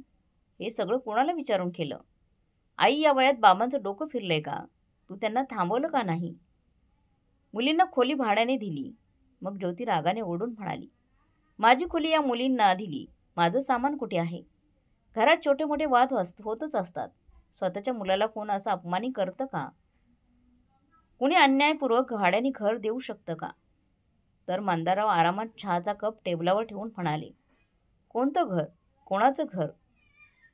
हे सगळं कोणाला विचारून केलं? आई, या वयात बाबांचं डोकं फिरलंय का? तू त्यांना थांबवलं का नाही? मुलींना खोली भाड्याने दिली. मग ज्योती रागाने ओरडून म्हणाली, माझी खोली या मुलींना दिली, माझं सामान कुठे आहे? घरात छोटे मोठे वाद होतच असतात. स्वतःच्या मुलाला कोण असं अपमानी करतं का? कुणी अन्यायपूर्वक भाड्याने घर देऊ शकतं का? तर मंदाराव आरामात चहाचा कप टेबलावर ठेवून म्हणाले, कोणतं घर? कोणाचं घर?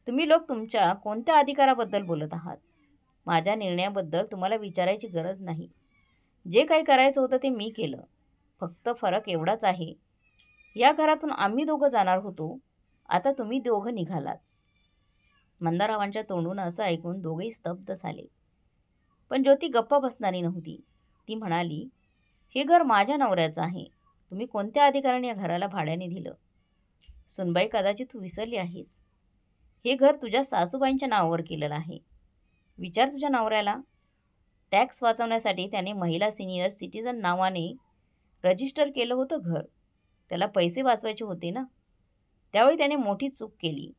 तुम्ही लोक तुमच्या कोणत्या अधिकाराबद्दल बोलत आहात? माझ्या निर्णयाबद्दल तुम्हाला विचारायची गरज नाही. जे काही करायचं होतं ते मी केलं. फक्त फरक एवढाच आहे, या घरातून आम्ही दोघं जाणार होतो, आता तुम्ही दोघं निघालात. मंदारावांच्या तोंडून असं ऐकून दोघेही स्तब्ध झाले. पण ज्योती गप्पा बसणारी नव्हती. ती म्हणाली, हे घर माझ्या नवऱ्याचं आहे. तुम्ही कोणत्या अधिकाराने या घराला भाड्याने दिलं? सुनबाई, कदाचित तू विसरली आहेस. हे घर तुझ्या सासूबाईंच्या नावावर केलेलं आहे. विचार तुझ्या नवऱ्याला. टॅक्स वाचवण्यासाठी त्याने महिला सिनियर सिटीजन नावाने रजिस्टर केलं होतं घर. त्याला पैसे वाचवायचे होते ना. त्यावेळी त्याने मोठी चूक केली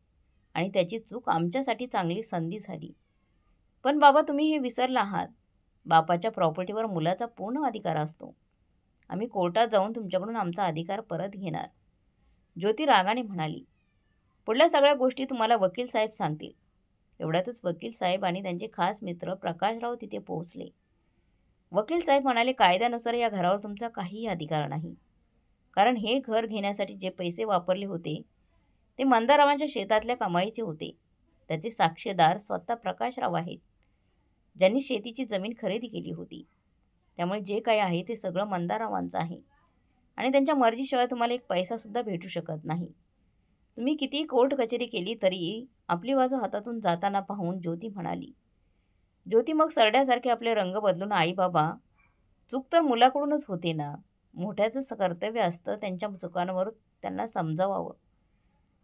आणि त्याची चूक आमच्यासाठी चांगली संधी झाली. पण बाबा, तुम्ही हे विसरला आहात. बापाच्या प्रॉपर्टीवर मुलाचा पूर्ण अधिकार असतो. आम्ही कोर्टात जाऊन तुमच्याकडून आमचा अधिकार परत घेणार. ज्योती रागाने म्हणाली, पुढल्या सगळ्या गोष्टी तुम्हाला वकील साहेब सांगतील. एवढ्यातच वकील साहेब आणि त्यांचे खास मित्र प्रकाशराव तिथे पोहोचले. वकील साहेब म्हणाले, कायद्यानुसार या घरावर तुमचा काहीही अधिकार नाही. कारण हे घर घेण्यासाठी जे पैसे वापरले होते ते मंदारावांच्या शेतातल्या कमाईचे होते. त्याचे साक्षीदार स्वतः प्रकाशराव आहेत, ज्यांनी शेतीची जमीन खरेदी केली होती. त्यामुळे जे काही आहे ते सगळं मंदारावांचं आहे आणि त्यांच्या मर्जीशिवाय तुम्हाला एक पैसासुद्धा भेटू शकत नाही. तुम्ही कितीही कोर्ट कचेरी केली तरी आपली बाजू हातातून जाताना पाहून ज्योती म्हणाली. ज्योती, मग सरड्यासारखे आपले रंग बदलून, आई बाबा, चूक तर मुलाकडूनच होते ना. मोठ्याचं कर्तव्य असतं त्यांच्या चुकांवर त्यांना समजावावं.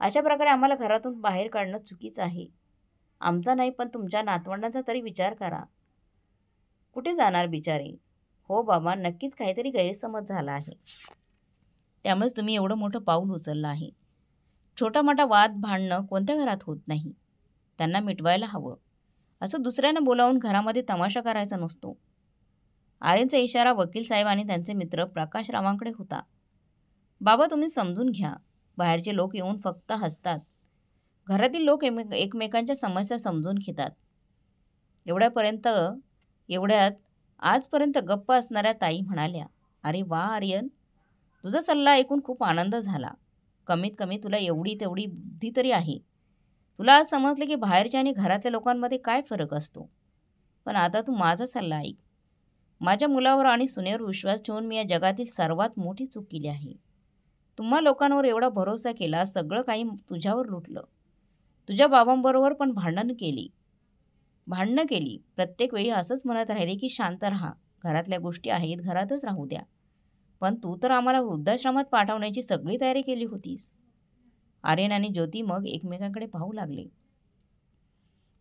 अशा प्रकारे आम्हाला घरातून बाहेर काढणं चुकीचं आहे. आमचा नाही, पण तुमच्या नातवंडांचा तरी विचार करा. कुठे जाणार बिचारे? हो बाबा, नक्कीच काहीतरी गैरसमज झाला आहे. त्यामुळेच तुम्ही एवढं मोठं पाऊल उचललं आहे. छोटा मोठा वाद भांडणं कोणत्या घरात होत नाही. त्यांना मिटवायला हवं. असं दुसऱ्यांना बोलावून घरामध्ये तमाशा करायचा नसतो. आर्यनचा इशारा वकील साहेब आणि त्यांचे मित्र प्रकाशरावांकडे होता. बाबा, तुम्ही समजून घ्या. बाहेरचे लोक येऊन फक्त हसतात. घरातील लोक एकमेकांच्या समस्या समजून घेतात. एवढ्यात आजपर्यंत गप्प असणाऱ्या ताई म्हणाल्या, अरे वा आर्यन, तुझा सल्ला ऐकून खूप आनंद झाला. कमीत कमी तुला एवढी तेवढी बुद्धी तरी आहे. तुला आज समजले की बाहेरच्या आणि घरातल्या लोकांमध्ये काय फरक असतो. पण आता तू माझा सल्ला ऐक. माझ्या मुलावर आणि सुनेवर विश्वास ठेवून मी या जगातील सर्वात मोठी चूक केली आहे. तुम्हा लोकांवर एवढा भरोसा केला, सगळं काही तुझ्यावर लुटलं. तुझ्या बाबांबरोबर पण भांडणं केली. प्रत्येक वेळी असंच म्हणत राहिले की शांत राहा, घरातल्या गोष्टी आहेत, घरातच राहू द्या. पण तू तर आम्हाला वृद्धाश्रमात पाठवण्याची सगळी तयारी केली होतीस. आर्यन आणि ज्योती मग एकमेकांकडे पाहू लागले.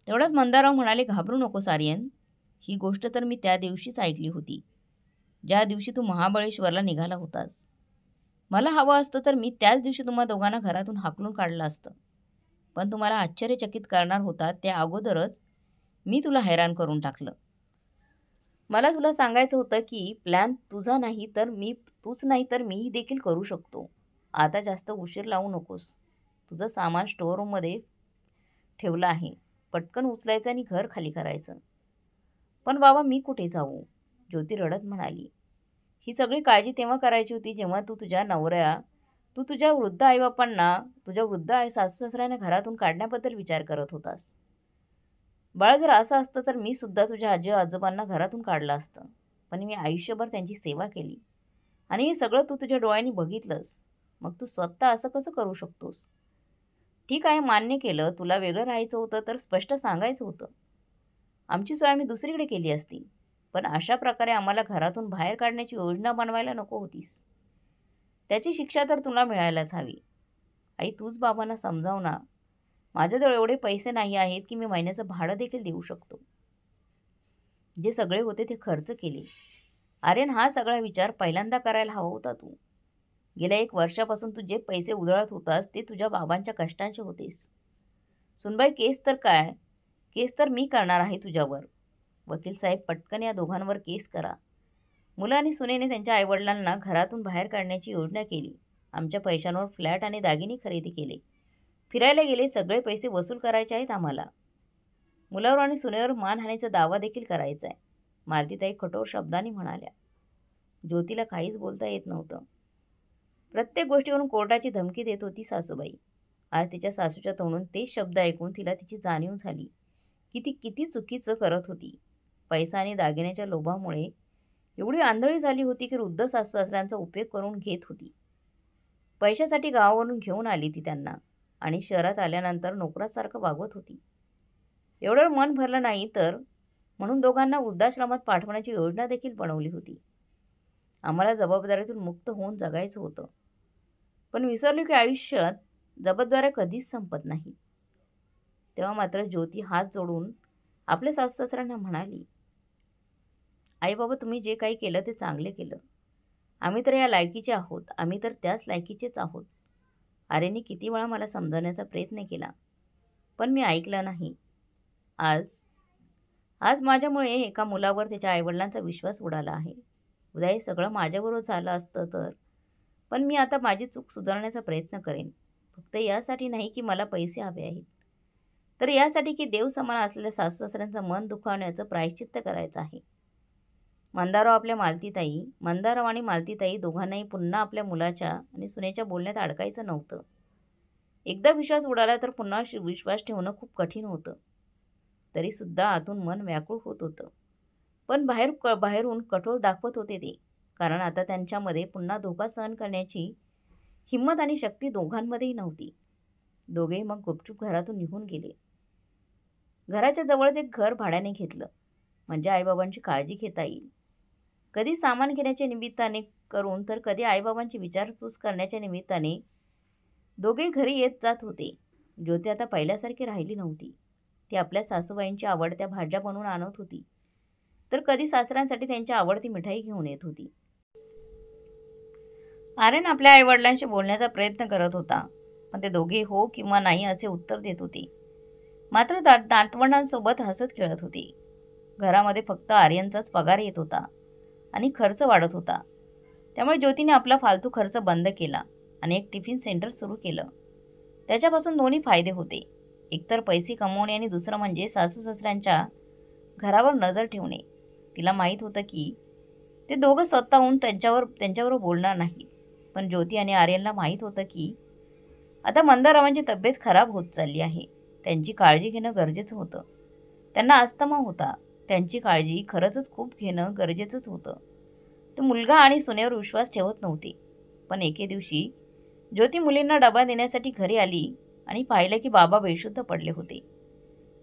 तेवढ्यात मंदाराव म्हणाले, घाबरू नकोस आर्यन. ही गोष्ट तर मी त्या दिवशीच ऐकली होती, ज्या दिवशी तू महाबळेश्वरला निघाला होतास. मला हवं असतं तर मी त्याच दिवशी तुम्हा दोघांना घरातून हाकलून काढलं असतं. पण तुम्हाला आश्चर्यचकित करणार होता त्या अगोदरच मी तुला हैराण करून टाकलं. मला तुला सांगायचं होतं की प्लॅन तूच नाही तर मीही देखील करू शकतो. आता जास्त उशीर लावू नकोस. तुझं सामान स्टोअररूममध्ये ठेवलं आहे. पटकन उचलायचं आणि घर खाली करायचं. पण बाबा, मी कुठे जाऊ? ज्योती रडत म्हणाली. ही सगळी काळजी तेव्हा करायची होती जेव्हा तू तुझ्या वृद्ध आईबापांना, तुझ्या वृद्ध सासू सासऱ्यांना घरातून काढण्याबद्दल विचार करत होतास. बाळा, जर असं असतं तर मी सुद्धा तुझ्या आजी आजोबांना घरातून काढलं असतं. पण मी आयुष्यभर त्यांची सेवा केली आणि हे सगळं तू तुझ्या डोळ्यांनी बघितलंस. मग तू स्वतः असं कसं करू शकतोस? ठीक आहे, मान्य केलं, तुला वेगळं राहायचं होतं तर स्पष्ट सांगायचं होतं. आमची सोय आम्ही दुसरीकडे केली असती. पण अशा प्रकारे आम्हाला घरातून बाहेर काढण्याची योजना बनवायला नको होतीस. त्याची शिक्षा तर तुला मिळायलाच हवी. आई, तूच बाबांना समजाव ना. माझ्याजवळ एवढे पैसे नाही आहेत की मी महिन्याचं भाडं देखील देऊ शकतो. जे सगळे होते ते खर्च केले. आर्यन, हा सगळा विचार पहिल्यांदा करायला हवा होता तू. गेल्या 1 वर्षापासून तू जे पैसे उधळत होतास ते तुझ्या बाबांच्या कष्टांचे होतेस. सुनबाई, केस तर काय? केस तर मी करणार आहे तुझ्यावर. वकील साहेब, पटकन या दोघांवर केस करा. मुलं आणि सुनेने त्यांच्या आईवडिलांना घरातून बाहेर काढण्याची योजना केली. आमच्या पैशांवर फ्लॅट आणि दागिने खरेदी केले. फिरायला गेले. सगळे पैसे वसूल करायचे आहेत आम्हाला. मुलावर आणि सुनेवर मानहानीचा दावा देखील करायचा आहे, मालतीताई कठोर शब्दांनी म्हणाल्या. ज्योतीला काहीच बोलता येत नव्हतं. प्रत्येक गोष्टीवरून कोर्टाची धमकी देत होती सासूबाई. आज तिच्या सासूच्या तोंडून तेच शब्द ऐकून तिला तिची जाणीव झाली की ती किती चुकीचं करत होती. पैसा आणि दागिन्याच्या लोभामुळे एवढी आंधळी झाली होती की वृद्ध सासू-सासऱ्यांचा उपयोग करून घेत होती. पैशासाठी गावावरून घेऊन आली ती त्यांना आणि शहरात आल्यानंतर नोकरासारखं वागवत होती. एवढं मन भरलं नाही तर म्हणून दोघांना वृद्धाश्रमात पाठवण्याची योजना देखील बनवली होती. आम्हाला जबाबदारीतून मुक्त होऊन जगायचं होतं. पण विसरलो की आयुष्यात जबाबदाऱ्या कधीच संपत नाही. तेव्हा मात्र ज्योती हात जोडून आपल्या सासू-सासऱ्यांना म्हणाली, आई बाबा, तुम्ही जे काही केलं ते चांगले केलं. आम्ही तर या लायकीचे आहोत. आम्ही तर त्याच लायकीचेच आहोत. आर्यनने किती वेळा मला समजवण्याचा प्रयत्न केला, पण मी ऐकलं नाही. आज आज माझ्यामुळे एका मुलावर त्याच्या आईवडिलांचा विश्वास उडाला आहे. उद्या हे सगळं माझ्याबरोबर झालं असतं तर. पण मी आता माझी चूक सुधारण्याचा प्रयत्न करेन. फक्त यासाठी नाही की मला पैसे हवे आहेत, तर यासाठी की देव समान असलेल्या सासू-सासऱ्यांचं मन दुखावण्याचं प्रायश्चित्त करायचं आहे. मंदाराव आणि मालतीताई दोघांनाही पुन्हा आपल्या मुलाच्या आणि सुनेच्या बोलण्यात अडकायचं नव्हतं. एकदा विश्वास उडाला तर पुन्हा विश्वास ठेवणं खूप कठीण होतं. तरीसुद्धा आतून मन व्याकुळ होत होतं. पण बाहेरून कठोर दाखवत होते ते, कारण आता त्यांच्यामध्ये पुन्हा धोका सहन करण्याची हिंमत आणि शक्ती दोघांमध्येही नव्हती. दोघेही मग गुपचूप घरातून निघून गेले. घराच्या जवळच एक घर भाड्याने घेतलं, म्हणजे आईबाबांची काळजी घेता येईल. कधी सामान घेण्याच्या निमित्ताने करून तर कधी आईबाबांची विचारपूस करण्याच्या निमित्ताने दोघे घरी येत जात होते. ज्योती आता पहिल्यासारखी राहिली नव्हती. ती आपल्या सासूबाईंची आवडत्या भाज्या बनवून आणत होती, तर कधी सासऱ्यांसाठी त्यांची आवडती मिठाई घेऊन येत होती. आर्यन आपल्या आईवडिलांशी बोलण्याचा प्रयत्न करत होता, पण ते दोघे हो किंवा नाही असे उत्तर देत होते. मात्र नातवंडांसोबत हसत खेळत होते. घरामध्ये फक्त आर्यनचाच पगार येत होता आणि खर्च वाढत होता. त्यामुळे ज्योतीने आपला फालतू खर्च बंद केला आणि एक टिफिन सेंटर सुरू केलं. त्याच्यापासून दोन्ही फायदे होते. एकतर पैसे कमवणे आणि दुसरं म्हणजे सासू-सासऱ्यांच्या घरावर नजर ठेवणे. तिला माहीत होतं की ते दोघं स्वतःहून त्यांच्याबरोबर बोलणार नाही. पण ज्योती आणि आर्यनला माहीत होतं की आता मंदारावांची तब्येत खराब होत चालली आहे. त्यांची काळजी घेणं गरजेचं होतं. त्यांना अस्थमा होता. त्यांची काळजी खरंच खूप घेणं गरजेचंच होतं. ते मुलगा आणि सुनेवर विश्वास ठेवत नव्हते. पण एके दिवशी ज्योती मुलींना डबा देण्यासाठी घरी आली आणि पाहिलं की बाबा बेशुद्ध पडले होते.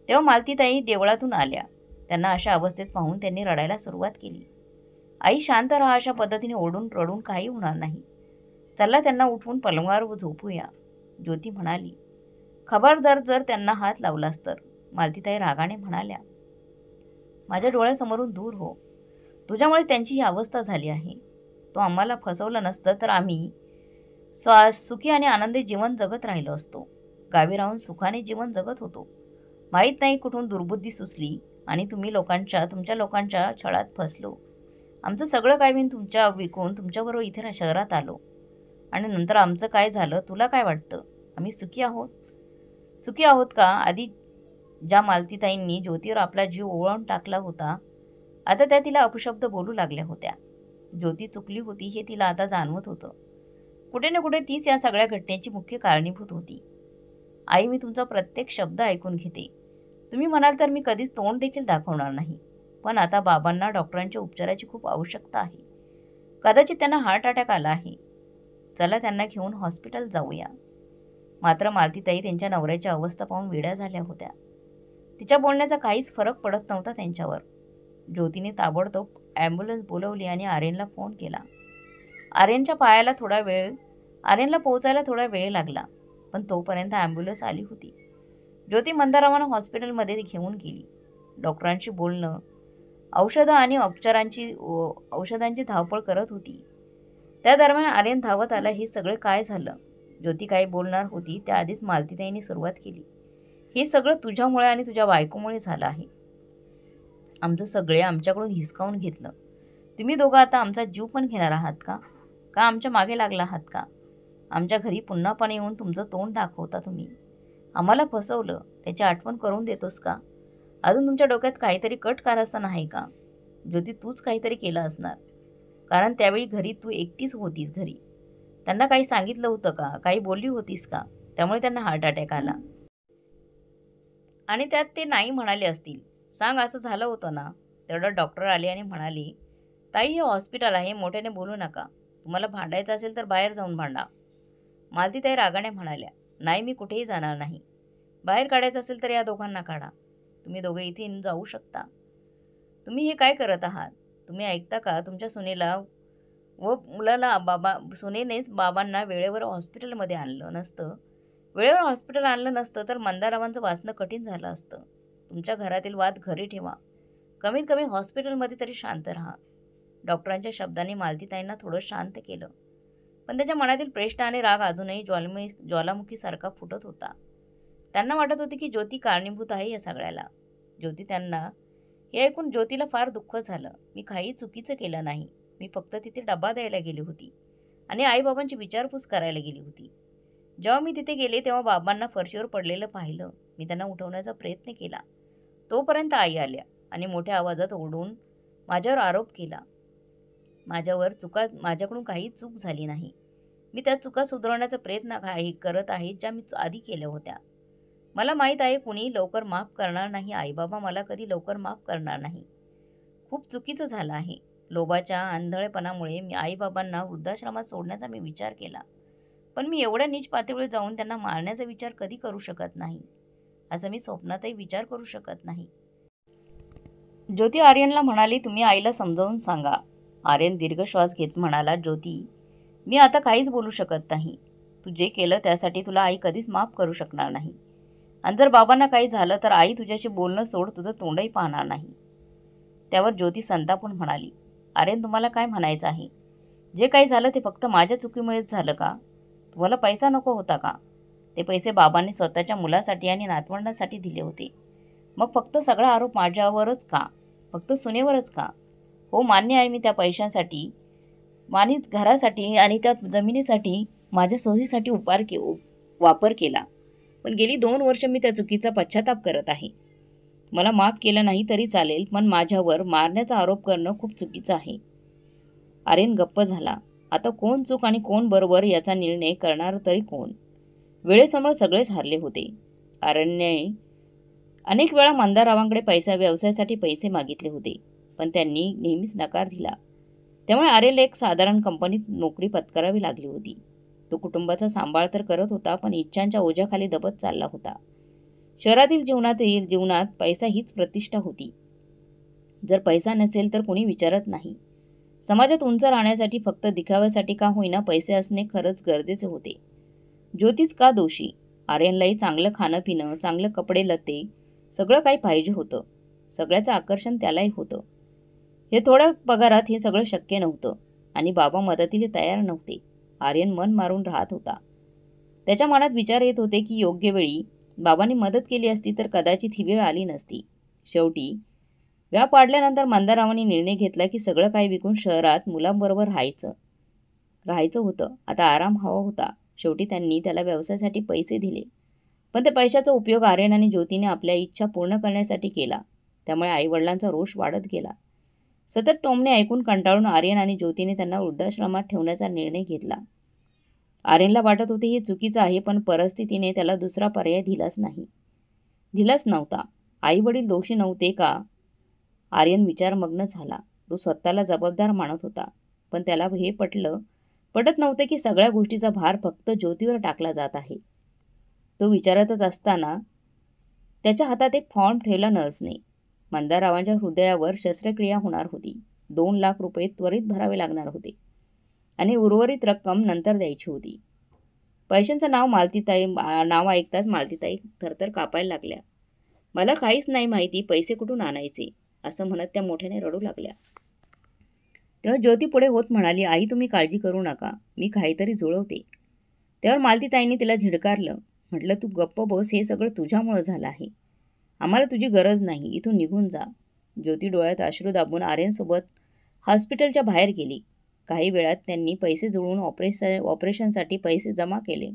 तेव्हा मालतीताई देवळातून आल्या. त्यांना अशा अवस्थेत पाहून त्यांनी रडायला सुरुवात केली. आई, शांत राहा. अशा पद्धतीने ओरडून रडून काही होणार नाही. चला, त्यांना उठवून पलंगावर झोपूया, ज्योती म्हणाली. खबरदार जर त्यांना हात लावलास तर, मालतीताई रागाने म्हणाल्या. माझ्या डोळ्यासमोरून दूर हो. तुझ्यामुळेच त्यांची ही अवस्था झाली आहे. तो आम्हाला फसवलं नसतं तर आम्ही सुखी आणि आनंदी जीवन जगत राहिलो असतो. गावी राहून सुखाने जीवन जगत होतो. माहीत नाही कुठून दुर्बुद्धी सुचली आणि तुमच्या लोकांच्या छळात फसलो. आमचं सगळं काय विकून तुमच्याबरोबर इथे शहरात आलो. आणि नंतर आमचं काय झालं तुला काय वाटतं? आम्ही सुखी आहोत का? आधी ज्या मालतीताईंनी ज्योतीवर आपला जीव ओवाळून टाकला होता, आता त्या तिला अपशब्द बोलू लागल्या होत्या. ज्योती चुकली होती हे तिला आता जाणवत होतं. कुठे ना कुठे तीच या सगळ्या घटनेची मुख्य कारणीभूत होती. आई, मी तुमचा प्रत्येक शब्द ऐकून घेते. तुम्ही म्हणाल तर मी कधीच तोंड देखील दाखवणार नाही. पण आता बाबांना डॉक्टरांच्या उपचाराची खूप आवश्यकता आहे. कदाचित त्यांना हार्ट अटॅक आला आहे. चला, त्यांना घेऊन हॉस्पिटल जाऊया. मात्र मालतीताई त्यांच्या नवऱ्याची अवस्था पाहून वेड्या झाल्या होत्या. तिच्या बोलण्याचा काहीच फरक पडत नव्हता त्यांच्यावर. ज्योतीने ताबडतोब ॲम्ब्युलन्स बोलवली आणि आर्यनला फोन केला. आर्यनला पोहोचायला थोडा वेळ लागला, पण तोपर्यंत ॲम्ब्युलन्स आली होती. ज्योती मंदारावांना हॉस्पिटलमध्ये घेऊन गेली. डॉक्टरांशी बोलणं, औषधं आणि औषधांची धावपळ करत होती. त्या दरम्यान आर्यन धावत आला. हे सगळं काय झालं? ज्योती काही बोलणार होती त्याआधीच मालतीताईंनी सुरुवात केली. हे सगळं तुझ्यामुळे आणि तुझ्या बायकोमुळे झालं आहे. आमचं सगळे आमच्याकडून हिसकावून घेतलं. तुम्ही दोघं आता आमचा जीव पण घेणार आहात का? का आमच्या मागे लागला आहात का? आमच्या घरी पुन्हा येऊन तुमचं तोंड दाखवता तुम्ही. आम्हाला फसवलं त्याची आठवण करून देतोस का? अजून तुमच्या डोक्यात काहीतरी कट कारस्थान आहे का? ज्योती, तूच काहीतरी केलं असणार, कारण त्यावेळी घरी तू एकटीच होतीस. घरी त्यांना काही सांगितलं होतं का? काही बोलली होतीस का? त्यामुळे त्यांना हार्ट अटॅक आला. आणि त्यात ते नाही म्हणाले असतील. सांग, असं झालं होतं ना? तेवढं डॉक्टर आले आणि म्हणाले, ताई हे हॉस्पिटल आहे, मोठ्याने बोलू नका. तुम्हाला भांडायचं असेल तर बाहेर जाऊन भांडा. मालतीताई रागाने म्हणाल्या, नाही, मी कुठेही जाणार नाही. बाहेर काढायचं असेल तर या दोघांना काढा. तुम्ही दोघे इथे येऊन जाऊ शकता. तुम्ही हे काय करत आहात? तुम्ही ऐकता का? तुमच्या सुनेला व मुलाला सुनेनेच बाबांना वेळेवर हॉस्पिटल आणलं नसतं तर मंदारावांचं वाचणं कठीण झालं असतं. तुमच्या घरातील वाद घरी ठेवा. कमीत कमी हॉस्पिटलमध्ये तरी शांत राहा. डॉक्टरांच्या शब्दांनी मालतीताईंना थोडं शांत केलं, पण त्याच्या मनातील प्रेष्ठ आणि राग अजूनही ज्वालामुखीसारखा फुटत होता. त्यांना वाटत होते की ज्योती कारणीभूत आहे या सगळ्याला. हे ऐकून ज्योतीला फार दुःख झालं. मी काही चुकीचं केलं नाही. मी फक्त तिथे डबा द्यायला गेली होती आणि आईबाबांची विचारपूस करायला गेली होती. जेव्हा मी तिथे गेले तेव्हा बाबांना फरशीवर पडलेलं पाहिलं. मी त्यांना उठवण्याचा प्रयत्न केला. तोपर्यंत आई आल्या आणि मोठ्या आवाजात ओरडून माझ्यावर आरोप केला. माझ्याकडून काही चूक झाली नाही. मी त्या चुका सुधारण्याचा प्रयत्न करत आहे ज्या मी आधी केल्या होत्या. मला माहीत आहे कुणीही लवकर माफ करणार नाही. आईबाबा मला कधी लवकर माफ करणार नाही. खूप चुकीचं झालं आहे. लोभाच्या आंधळेपणामुळे मी आईबाबांना वृद्धाश्रमात सोडण्याचा मी विचार केला, पण मी एवढ्या नीच पातळीवर जाऊन त्यांना मारण्याचा विचार कधी करू शकत नाही. असं मी स्वप्नातही विचार करू शकत नाही. ज्योती आर्यनला म्हणाली, तुम्ही आईला समजावून सांगा. आर्यन दीर्घ श्वास घेत म्हणाला, ज्योती, मी आता काहीच बोलू शकत नाही. तू जे केलं त्यासाठी तुला आई कधीच माफ करू शकणार नाही. आणि जर बाबांना काही झालं तर आई तुझ्याशी बोलणं सोड, तुझं तोंडही पाहणार नाही. त्यावर ज्योती संतापून म्हणाली, आर्यन, तुम्हाला काय म्हणायचं आहे? जे काही झालं ते फक्त माझ्या चुकीमुळेच झालं का? तुम्हाला पैसा नको होता का? ते पैसे बाबांनी स्वतःच्या मुलासाठी आणि नातवंडांसाठी दिले होते. मग फक्त सगळा आरोप माझ्यावरच का? फक्त सुनेवरच का? हो, मान्य आहे, मी त्या पैशांसाठी, माणीच घरासाठी आणि त्या जमिनीसाठी माझ्या सोयीसाठी वापर केला, पण गेली 2 वर्ष मी त्या चुकीचा पश्चाताप करत आहे. मला माफ केलं नाही तरी चालेल, पण माझ्यावर मारण्याचा आरोप करणं खूप चुकीचं आहे. आर्यन गप्प झाला. आता कोण चूक आणि कोण बरोबर याचा निर्णय करणार तरी कोण? वेळेसमोर सगळेच हारले होते. आर्यनने अनेक वेळा मंदारावांकडे व्यवसायासाठी पैसे मागितले होते, पण त्यांनी नेहमीच नकार दिला. त्यामुळे आर्यनला एक साधारण कंपनीत नोकरी पत्करावी लागली होती. तो कुटुंबाचा सांभाळ तर करत होता, पण इच्छांच्या ओझ्याखाली दबत चालला होता. शहरातील जीवनात पैसा हीच प्रतिष्ठा होती. जर पैसा नसेल तर कोणी विचारत नाही. समाजात उंच राहण्यासाठी फक्त दिखाव्यासाठी का होईना पैसे असणे खरंच गरजेचे होते. ज्योतीच का दोषी? आर्यनलाही चांगलं खाणं पिणं, चांगलं कपडे लत्ते, सगळं काही पाहिजे होतं. सगळ्याचं आकर्षण त्यालाही होतं. हे थोड्या पगारात हे सगळं शक्य नव्हतं आणि बाबा मदतीला तयार नव्हते. आर्यन मन मारून राहत होता. त्याच्या मनात विचार येत होते की योग्य वेळी बाबांनी मदत केली असती तर कदाचित ही वेळ आली नसती. शेवटी व्याप वाढल्यानंतर मंदारावांनी निर्णय घेतला की सगळं काही विकून शहरात मुलांबरोबर राहायचं होतं. आता आराम हवा होता. शेवटी त्यांनी त्याला व्यवसायासाठी पैसे दिले, पण त्या पैशाचा उपयोग आर्यन आणि ज्योतीने आपल्या इच्छा पूर्ण करण्यासाठी केला. त्यामुळे आईवडिलांचा रोष वाढत गेला. सतत टोमणे ऐकून कंटाळून आर्यन आणि ज्योतीने त्यांना वृद्धाश्रमात ठेवण्याचा निर्णय घेतला. आर्यनला वाटत होते हे चुकीचं आहे, पण परिस्थितीने त्याला दुसरा पर्याय दिलाच नव्हता. आई वडील दोषी नव्हते का? आर्यन विचारमग्न झाला. तो स्वतःला जबाबदार मानत होता, पण त्याला हे पटत नव्हते की सगळ्या गोष्टीचा भार फक्त ज्योतीवर टाकला जात आहे. तो विचारतच असताना त्याच्या हातात एक फॉर्म ठेवला नर्सने. मंदारावांच्या हृदयावर शस्त्रक्रिया होणार होती. 2 लाख रुपये त्वरित भरावे लागणार होते आणि उर्वरित रक्कम नंतर द्यायची होती. पैशांचं नाव ऐकताच मालतीताई थरथर कापायला लागल्या. मला काहीच नाही माहिती पैसे कुठून आणायचे, असं म्हणत त्या मोठ्याने रडू लागल्या. तेव्हा ज्योती पुढे होत म्हणाली, आई तुम्ही काळजी करू नका, मी काहीतरी जुळवते. त्यावर मालतीताईंनी तिला झिडकारलं. म्हटलं तू गप्प बस, हे सगळं तुझ्यामुळं झालं आहे. आम्हाला तुझी गरज नाही, इथून निघून जा. ज्योती डोळ्यात अश्रू दाबून आर्यनसोबत हॉस्पिटलच्या बाहेर गेली. काही वेळात त्यांनी पैसे जुळवून ऑपरेशनसाठी पैसे जमा केले.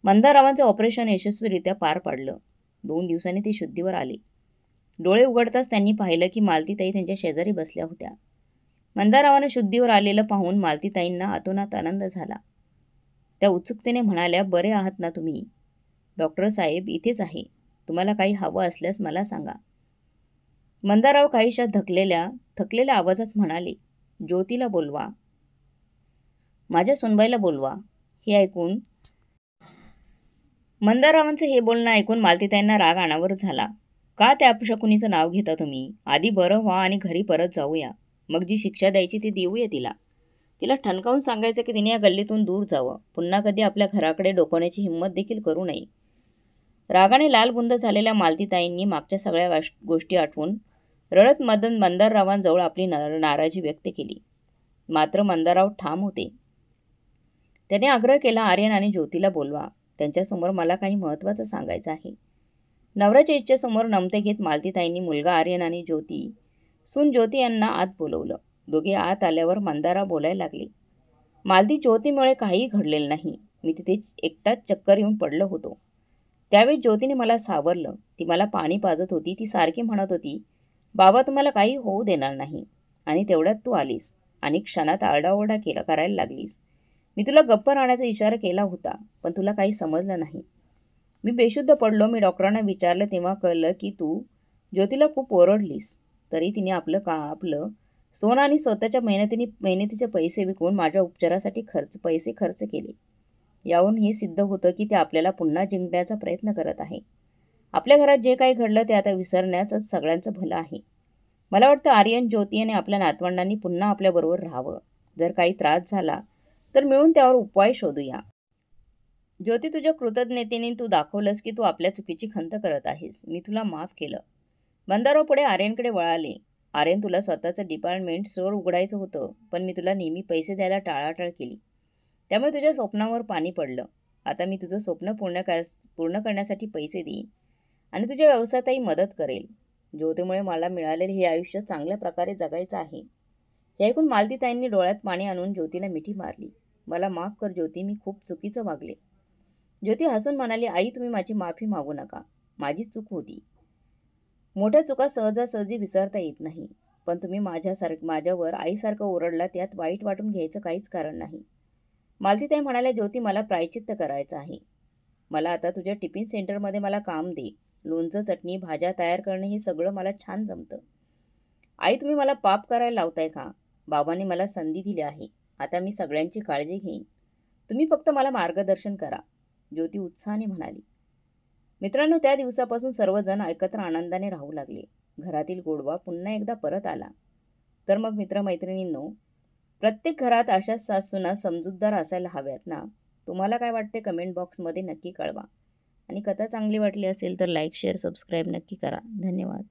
मंदारावांचं ऑपरेशन यशस्वीरित्या पार पाडलं. 2 दिवसांनी ते शुद्धीवर आले. डोळे उघडताच त्यांनी पाहिलं की मालतीताई त्यांच्या शेजारी बसल्या होत्या. मंदारावानं शुद्धीवर आलेलं पाहून मालतीताईंना अतोनात आनंद झाला. त्या उत्सुकतेने म्हणाल्या, बरे आहात ना तुम्ही? डॉक्टर साहेब इथेच आहे, तुम्हाला काही हवं असल्यास मला सांगा. मंदाराव काहीशा थकलेल्या आवाजात म्हणाले, ज्योतीला बोलवा, माझ्या सुनबाईला बोलवा. हे ऐकून मंदारावांचं हे बोलणं ऐकून मालतीताईंना राग अनावर झाला. का त्या अपशकुनीचं नाव घेता तुम्ही? आधी बरं व्हा आणि घरी परत जाऊया, मग जी शिक्षा द्यायची ती देऊया तिला ठणकावून सांगायचं की तिने या गल्लीतून दूर जावं, पुन्हा कधी आपल्या घराकडे डोकवण्याची हिंमत देखील करू नये. रागाने लालबुंद झालेल्या मालतीताईंनी मागच्या सगळ्या गोष्टी आठवून रडत मंदाररावांजवळ आपली नाराजी व्यक्त केली. मात्र मंदारराव ठाम होते. त्याने आग्रह केला, आर्यन आणि ज्योतीला बोलवा, त्यांच्यासमोर मला काही महत्त्वाचं सांगायचं आहे. नवऱ्याच्या इच्छेसमोर नमते घेत मालतीताईंनी मुलगा आर्यन आणि सून ज्योती यांना आत बोलवलं. दोघे आत आल्यावर मंदारराव बोलायला लागले. मालती, ज्योतीमुळे काहीही घडलेलं नाही. मी तिथे एकटाच चक्कर येऊन पडलो होतो. त्यावेळी ज्योतीने मला सावरलं. ती मला पाणी पाजत होती. ती सारखी म्हणत होती, बाबा तुम्हाला काही होऊ देणार नाही. आणि तेवढ्यात तू आलीस आणि क्षणात आरडाओरडा करायला लागलीस. मी तुला गप्प राहण्याचा इशारा केला होता, पण तुला काही समजलं नाही. मी बेशुद्ध पडलो. मी डॉक्टरांना विचारलं तेव्हा कळलं की तू ज्योतीला खूप ओरडलीस. तरी तिने आपलं सोनं आणि स्वतःच्या मेहनतीचे पैसे विकून माझ्या उपचारासाठी पैसे खर्च केले. यावरून हे सिद्ध होतं की ते आपल्याला पुन्हा जिंकण्याचा प्रयत्न करत आहे. आपल्या घरात जे काही घडलं ते आता विसरण्यातच सगळ्यांचं भलं आहे. मला वाटतं आर्यन, ज्योती आणि आपल्या नातवंडांनी पुन्हा आपल्याबरोबर राहावं. जर काही त्रास झाला तर मिळून त्यावर उपाय शोधूया. ज्योती, तुझ्या कृतज्ञतेने तू दाखवलंस की तू आपल्या चुकीची खंत करत आहेस. मी तुला माफ केलं. मंदाराव पुढे आर्यनकडे वळाले. आर्यन, तुला स्वतःचं डिपार्टमेंट स्टोअर उघडायचं होतं, पण मी तुला नेहमी पैसे द्यायला टाळाटाळ केली. त्यामुळे तुझ्या स्वप्नावर पाणी पडलं. आता मी तुझं स्वप्न पूर्ण करण्यासाठी पैसे देईन आणि तुझ्या व्यवसायातही मदत करेल. ज्योतीमुळे मला मिळालेले हे आयुष्य चांगल्या प्रकारे जगायचं आहे. हे ऐकून मालतीताईंनी डोळ्यात पाणी आणून ज्योतीला मिठी मारली. मला माफ कर ज्योती, मी खूप चुकीचं वागले. ज्योती हसून म्हणाली, आई तुम्ही माझी माफी मागू नका. माझीच चूक होती. मोठ्या चुका सहजासहजी विसरता येत नाही. पण तुम्ही माझ्यावर आईसारखं ओरडला, त्यात वाईट वाटून घ्यायचं काहीच कारण नाही. मालतीताई म्हणाल्या, ज्योती मला प्रायश्चित्त करायचं आहे. मला आता तुझ्या टिफिन सेंटरमध्ये मला काम दे. लोणचं, चटणी, भाज्या तयार करणे हे सगळं मला छान जमतं. आई तुम्ही मला पाप करायला लावताय का? बाबांनी मला संधी दिली आहे. आता मी सगळ्यांची काळजी घेईन. तुम्ही फक्त मला मार्गदर्शन करा, ज्योती उत्साहाने म्हणाली. मित्रांनो, त्या दिवसापासून सर्वजण एकत्र आनंदाने राहू लागले. घरातील गोडवा पुन्हा एकदा परत आला. तर मग मित्रमैत्रिणींनो, प्रत्येक घरात अशाच सासूना समजूतदार असायला हव्यात ना? तुम्हाला काय वाटते कमेंट बॉक्समध्ये नक्की कळवा. आणि कथा चांगली वाटली असेल तर लाईक, शेअर, सबस्क्राईब नक्की करा. धन्यवाद.